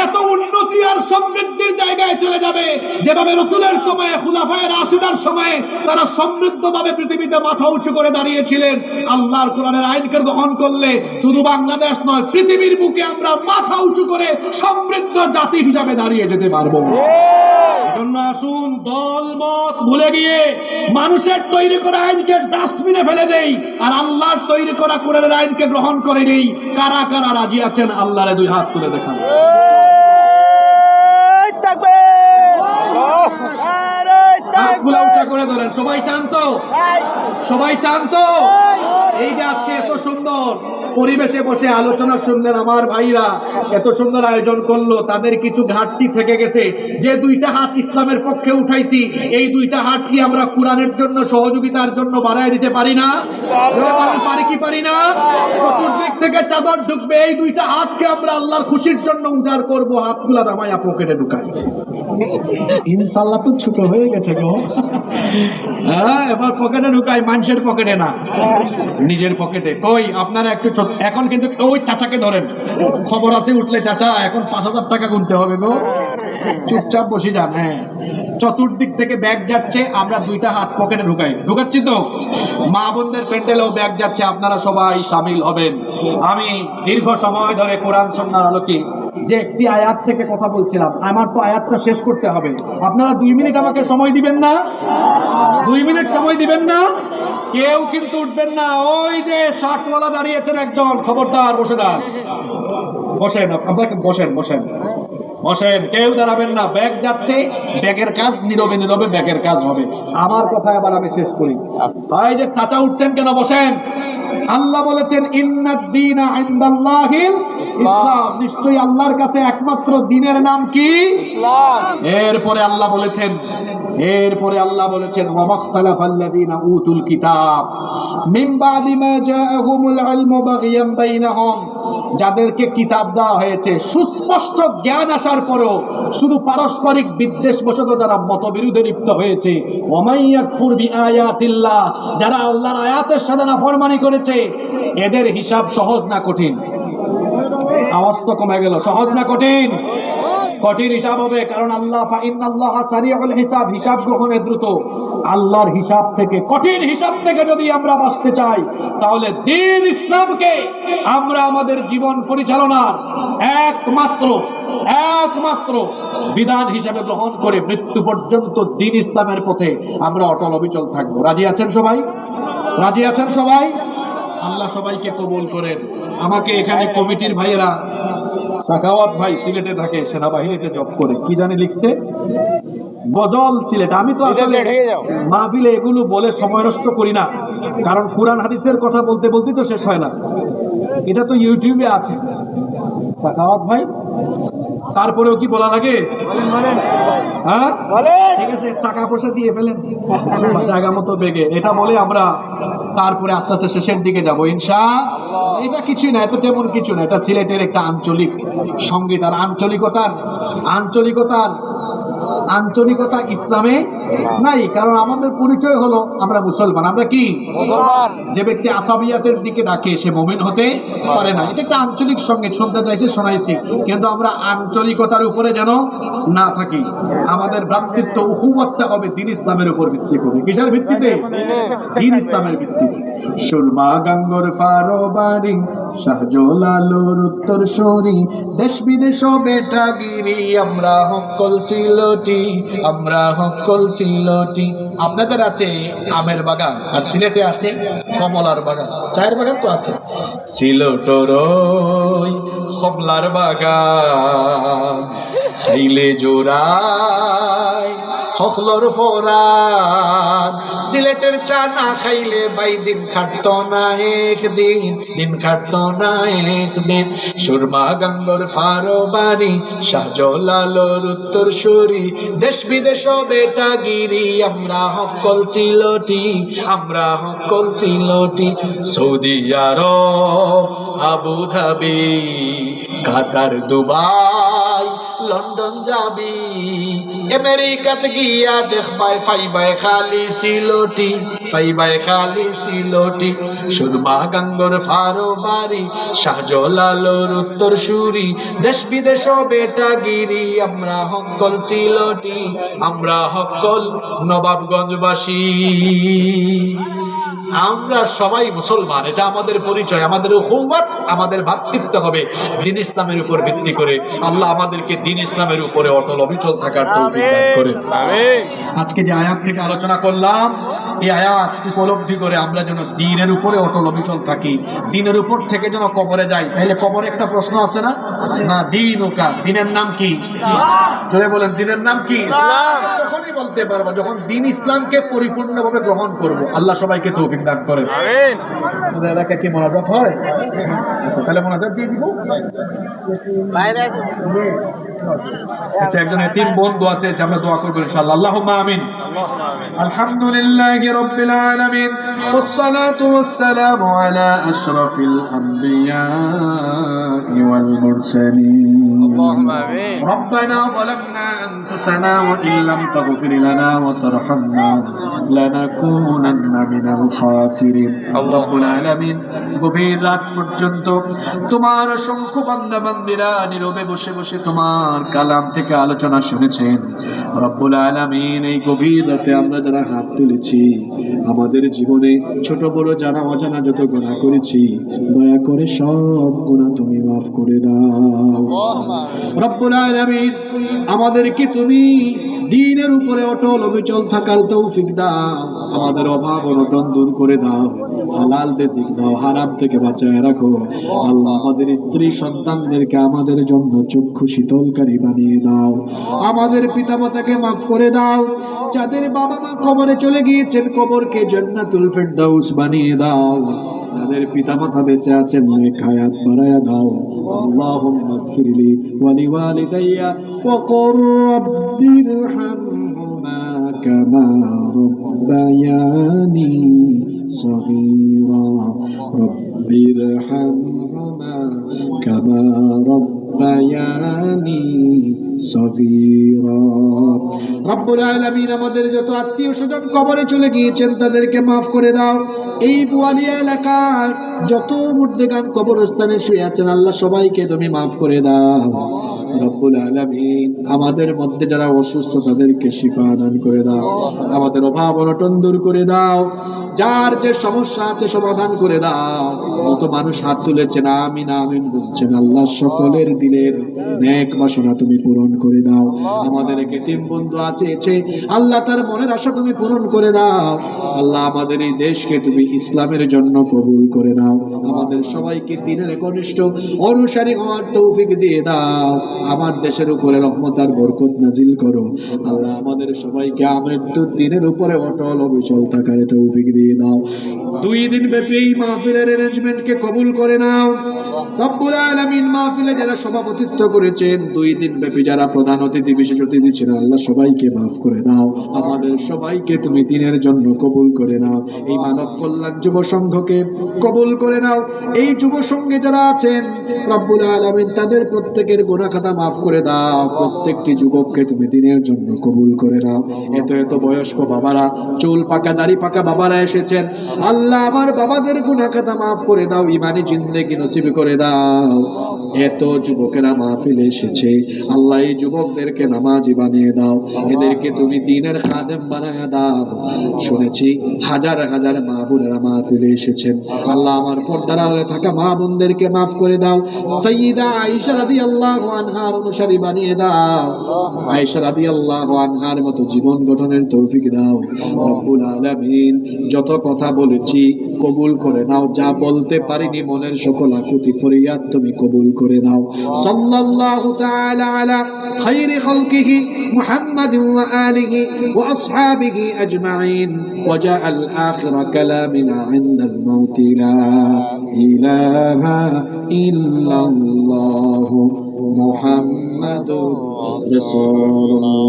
Speaker 3: এত উন্নতি আর সমৃদ্ধির জায়গায় চলে যাবে, যেভাবে রসুলের সময়ে, খুলাফায়ে রাশিদার সময়ে তারা সমৃদ্ধভাবে পৃথিবীতে মাথা উঁচু করে দাঁড়িয়েছিলেন। আল্লাহর কোরআনের আইনকে গ্রহণ করলে শুধু বাংলাদেশ নয়, পৃথিবীর বুকে আমরা মাথা উঁচু করে সমৃদ্ধ জাতি হিসাবে দাঁড়িয়ে যেতে পারবো। এজন্য আসুন, দল মত ভুলে গিয়ে মানুষের তৈরি করা আইনকে ডাস্টবিনে ফেলে দেই, আর আল্লাহর তৈরি করা কোরআনের আইনকে গ্রহণ করে নেই। কারা কারা রাজি আছেন আল্লাহরে 2 হাত তুলে দেখান। হাতগুলা উঁচা করে ধরেন। সবাই চান তো? সবাই চান তো? এই যে আজকে এত সুন্দর পরিবেশে বসে আলোচনা শুনলেন, আমার ভাইরা এত সুন্দর আয়োজন করলো, তাদের কিছু ঘাটতি থেকে গেছে। যে 2টা হাত ইসলামের পক্ষে উঠাইছি, এই 2টা হাত কি আমরা কোরআনের জন্য, সহযোগিতার জন্য বাড়ায় দিতে পারি না? পারি কি পারি না? চতুর্দিক থেকে চাদর ঢুকবে, এই 2টা হাতকে আমরা আল্লাহর খুশির জন্য উজাড় করব। হাতগুলা নামায়া পকেটে ঢুকাই। ইনশাআল্লাহ তো ছোট হয়ে গেছে গো। হ্যাঁ, এবার পকেটে ঢুকাই, মানুষের পকেটে না, নিজের পকেটে। কই আপনারা একটু এখন কিন্তু ওই চাচাকে ধরেন, খবর আছে উঠলে, চাচা এখন 5,000 টাকা গুনতে হবে গো, চুপচাপ বসে যান। হ্যাঁ, চতুর্দিক থেকে ব্যাগ যাচ্ছে, আমরা 2টা হাত পকেটে ঢুকাচ্ছি তো। মা বোনদের প্যান্ডেলেও ব্যাগ যাচ্ছে, আপনারা সবাই সামিল হবেন। আমি দীর্ঘ সময় ধরে কোরআন সুন্নাহর আলোকে যে একটি আয়াত থেকে কথা বলছিলাম, আমার তো আয়াতটা শেষ করতে হবে। আপনারা 2 মিনিট আমাকে সময় দিবেন না? 2 মিনিট সময় দিবেন না? কেউ কিন্তু উঠবেন না। ওই যে শার্টওয়ালা দাঁড়িয়েছেন একজন, খবরদার বসে যান, বসেন, আপনাকে বসেন বসেন বসেন, কেউ দাঁড়াবেন না। ব্যাগ যাচ্ছে, ব্যাগের কাজ নীরবে নীরবে ব্যাগের কাজ হবে। আমার কথা এবার আমি শেষ করি। ভাই যে চাচা উঠছেন কেন, বসেন। আল্লাহ বলেছেন, ইন্নাদ-দীনা ইনদাল্লাহিল ইসলাম, নিশ্চয়ই আল্লাহর কাছে একমাত্র দ্বীনের নাম কি? ইসলাম। এরপরে আল্লাহ বলেছেন ওয়া মাখতালাফাল্লাযীনা উতুল কিতাব মিন বাদি মা জাআহুমুল ইলমু বাগিয়াম বাইনাহুম, যাদেরকে কিতাব দেওয়া হয়েছে সুস্পষ্ট জ্ঞান আসার পরেও শুধু পারস্পরিক বিদ্বেষবশত যারা মতবিরোধে লিপ্ত হয়েছে, ওয়া মাইয়াকুর বিআয়াতিল্লাহ, যারা আল্লাহর আয়াতের সাথে নাফরমানি করেছে, এদের হিসাব সহজ না কঠিন? আওয়াজ তো কমে গেল। সহজ না কঠিন? কঠিন হিসাব হবে, কারণ আল্লাহ ফাইন্নাল্লাহা সারিউল হিসাব, হিসাব গ্রহণে দ্রুত। আল্লাহর হিসাব থেকে, কঠিন হিসাব থেকে যদি আমরা বাঁচতে চাই, তাহলে দ্বীন ইসলামকে আমরা আমাদের জীবন পরিচালনার একমাত্র বিধান হিসাবে গ্রহণ করে মৃত্যু পর্যন্ত দ্বীন ইসলামের পথে আমরা অটল অবিচল থাকবো। রাজি আছেন সবাই? রাজি আছেন সবাই? আল্লাহ সবাইকে কবুল করেন। আমাকে এখানে কমিটির ভাইয়েরা, সাখাওয়াত ভাই সিলেটে থাকে, সেনাবাহিনীতে জব করে, কি জানি লিখছে, গজল সিলেট। আমি তো আসলে মাহফিলে এগুলো বলে সময় নষ্ট করি না, কারণ কুরআন হাদিসের কথা বলতে বলতে তো শেষ হয় না। এটা তো ইউটিউবে আছে। সাখাওয়াত ভাই, তারপরেও কি বলা লাগে? হ্যাঁ, ঠিক আছে, টাকা পয়সা দিয়ে ফেলেন জায়গা মতো বেগে, এটা বলে আমরা তারপরে আস্তে আস্তে শেষের দিকে যাবো ইনশাআল্লাহ। এটা কিছুই না, এটা তেমন কিছু না, এটা সিলেটের একটা আঞ্চলিক সঙ্গীত। আর আঞ্চলিকতা ইসলামে নাই, কারণ আমাদের পরিচয় হলো আমরা মুসলমান। আমরা কি মুসলমান? যে ব্যক্তি আসাবিয়াতের দিকে ডাকে সে মুমিন হতে পারে না। এটা একটা আঞ্চলিক সঙ্গীত, শুনতে চাইছে শোনাইছি, কিন্তু আমরা আঞ্চলিকতার উপরে যেন না থাকি। আমাদের ভ্রাতৃত্ব উহুওয়াতটা হবে দ্বীন ইসলামের উপর ভিত্তি করে। কিসের ভিত্তিতে? দ্বীন ইসলামের ভিত্তিতে। সুরমা গাঙ্গর ফারোবারি, শাহজালালুর উত্তরসূরি, দেশ বিদেশ বেটাগিরি, আমরা হকল সিলটি, আমরা হকল সিলটি। আপনাদের আছে আমের বাগান, আর সিলেটে আছে কমলার বাগান, চায়ের বাগান তো আছে। সিলেটর ওই কমলার বাগান, খাইলে জোড়ায় হকলর ফোরান, সিলেটের চা না খাইলে ভাই দিন খাটতো না একদিন, দিন খাটতো না একদিন। সুরমা গাঙ্গর ফারোবারি, শাহজালালুর উত্তরসূরি, দেশ বিদেশ বেটাগিরি, আমরা হকল সিলটি, আমরা হকল সিলটি। সৌদি আরব, আবু ধাবি, কাতার, দুবাই, লন্ডন যাবি, আমেরিকাত গিয়া দেখবাই ফাইবাই খালি সিলটি, ফাইবাই খালি সিলটি। সুরমা গাঙ্গর ফারোবারি, শাহজালালুর উত্তরসূরি, দেশ বিদেশ বেটাগিরি, আমরা হকল সিলটি, আমরা হকল নবাবগঞ্জবাসী। আমরা সবাই মুসলমান, এটা আমাদের পরিচয়, আমাদের উখুওয়াত, আমাদের ভ্রাতৃত্ব হবে দ্বীন ইসলামের উপর ভিত্তি করে। আল্লাহ আমাদেরকে দ্বীন ইসলামের উপরে অটল অবিচল থাকার তৌফিক দান করেন। আজকে যে আয়াত থেকে আলোচনা করলাম, এই আয়াত উপলব্ধি করে আমরা যেন দ্বীনের উপরে অটল অবিচল থাকি, দ্বীনের উপর থেকে যেন কবরে যাই। তাহলে কবরে একটা প্রশ্ন আছে না, না দ্বীন ওকা, দ্বীনের নাম কি? জোরে বলেন, দ্বীনের নাম কি? ইসলাম। তখনই বলতে পারবো যখন দ্বীন ইসলামকে পরিপূর্ণভাবে গ্রহণ করব। আল্লাহ সবাইকে তৌফিক দান করেন। আমিন। আমাদের এলাকায় কি মোনাজাত হয়? আচ্ছা, তাহলে মোনাজাত দিয়ে দিব। আচ্ছা, একজন এতিম বোন দোয়া চেয়েছে, আমরা দোয়া করব ইনশাআল্লাহ। আল্লাহুম্মা আমিন। আলহামদুলিল্লাহি রাব্বিল আলামিন, ওয়াসসালাতু ওয়াসসালামু আলা আশরাফিল আমবিয়াই ওয়াল মুরসালিন। আল্লাহুম্মা আমিন। রব্বানা যালামনা আনফুসানা ওয়া ইল্লাম তাগফির লানা ওয়া তারহামনা লানাকুনান্না মিনাল খাসিরিন। আল্লাহুল আলামিন, গভীর রাত পর্যন্ত তোমার অসংখ্য বান্দা বান্দীরা নীরবে বসে বসে তোমার কালাম থেকে আলোচনা শুনেছেন। রব্বুল আলামিন, এই গভীর রাতে আমরা যারা হাত তুলেছি, আমাদের জীবনে ছোট বড় জানা অজানা যত গুনাহ করেছি, দয়া করে সব গুনাহ তুমি মাফ করে দাও। রব্বুল আলামিন, আমাদেরকে তুমি দ্বীনের উপরে অটল অবিচল থাকার তৌফিক দাও। আমাদের অভাব অনটন দূর করে দাও, হালাল রিজিক দাও, হারাম থেকে বাঁচায় রাখো। আল্লাহ, আমাদের স্ত্রী সন্তানদেরকে আমাদের জন্য চক্ষু শীতলকারী বানিয়ে দাও। আমাদের পিতামাতাকে মাফ করে দাও। যাদের বাবা মা কবরে চলে গিয়েছেন, কবরকে জান্নাতুল ফেরদাউস বানিয়ে দাও। যাদের পিতামাতা বেঁচে আছেন, নেক হায়াত বাড়ায়া দাও। আল্লাহুম্মা গফিরলি ওয়া লিওয়ালিদাইয়া ওয়া কুর রাব্বিরহামহুমা কামা রাব্বায়ানি সগীরা। রাব্বিরহামহুমা কামা রাব্বায়ানি সগীরা। রব্বুল আলামিন, আমাদের যত আত্মীয় স্বজন কবরে চলে গিয়েছেন তাদেরকে মাফ করে দাও। এই বুয়ালিয়া এলাকার যত মুর্দেগান কবরস্থানে শুয়ে আছেন, আল্লাহ সবাইকে তুমি মাফ করে দাও।
Speaker 2: রব্বুল আলামিন আমাদের মধ্যে যারা অসুস্থ তাদেরকে শিফা দান করে দাও, আমাদের অভাব অনটন দূর করে দাও, যার যে সমস্যা আছে সমাধান করে দাও। যত মানুষ হাত তুলেছেন আমিন আমিন বলছেন, আল্লাহ সকলের দিলের নেক বাসনা তুমি পূরণ করে দাও। আমাদের এতিম বন্ধু আছে আল্লাহ তার মনের আশা তুমি পূরণ করে দাও। আল্লাহ আমাদের এই দেশকে তুমি ইসলামের জন্য কবুল করে নাও, আমাদের সবাইকে দ্বীনের একনিষ্ঠ অনুসারী হওয়ার তৌফিক দিয়ে দাও। আমার দেশের উপরে রহমত আর বরকত নাজিল করো। আল্লাহ আমাদের সবাইকে আমৃত্যুর দিনের উপরে অটল অবিচল থাকার তৌফিক দিয়ে দাও। 2 দিন ব্যাপী এই মাহফিলের অ্যারেঞ্জমেন্টকে কবুল করে নাও রব্বুল আলামিন। মাহফিলে যারা সভাপতিত্ব করেছেন, 2 দিন ব্যাপী যারা প্রধান অতিথি বিশেষ অতিথি ছিলেন, আল্লাহ সবাইকে মাফ করে দাও। আমাদের সবাইকে তুমি দিনের জন্য কবুল করে নাও। এই মানব কল্যাণ যুব সংঘকে কবুল করে নাও। এই যুব সংঘে যারা আছেন রব্বুল আলামিন তাদের প্রত্যেকের গুনাহ খাতা মাফ করে দাও। প্রত্যেকটি যুবককে তুমি দিনের জন্য কবুল করে নাও। এত এত বয়স্ক বাবারা, চুল পাকা দাড়ি পাকা বাবারা এসেছেন, আল্লাহ আমার বাবাদের গুনাহ খাতা মাফ করে দাও, ঈমানি জিন্দেগি নসিব করে দাও। এত যুবকেরা মাহফিলে এসেছে, আল্লাহ এই যুবকদেরকে নামাজি বানিয়ে দাও, এদেরকে তুমি দ্বীনের খাদেম বানায় দাও। শুনেছি হাজার হাজার মা বোনেরা মাহফিলে এসেছেন, আল্লাহ আমার পর্দার আড়ালে থাকা মা বোনদেরকে মাফ করে দাও। সাইয়্যিদা আয়েশা রাদিয়াল্লাহু আনহার অনুসারী বানিয়ে দাও, আয়েশা রাদিয়াল্লাহু আনহার মতো জীবন গঠনের তৌফিক দাও। রব্বুল আলামিন যত কথা বলেছি কবুল করে নাও, যা বলতে পারিনি মনের সকল আকুতি ফরিয়াদ তুমি কবুল করে নাও। সাল্লাল্লাহু তাআলা আলা খায়রি খালকিহি মুহাম্মাদিন ওয়া আলিহি ওয়া আসহাবিহি আজমাইন ওয়া জাআল আখিরা কালামিনা ইনদাল মাউত লা ইলাহা ইল্লাল্লাহু মুহাম্মাদুর রাসূলুল্লাহ।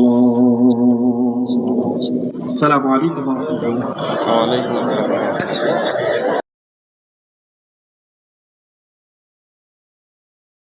Speaker 2: আসসালামু আলাইকুম ওয়া রাহমাতুল্লাহ।
Speaker 4: ওয়া আলাইকুম আসসালাম।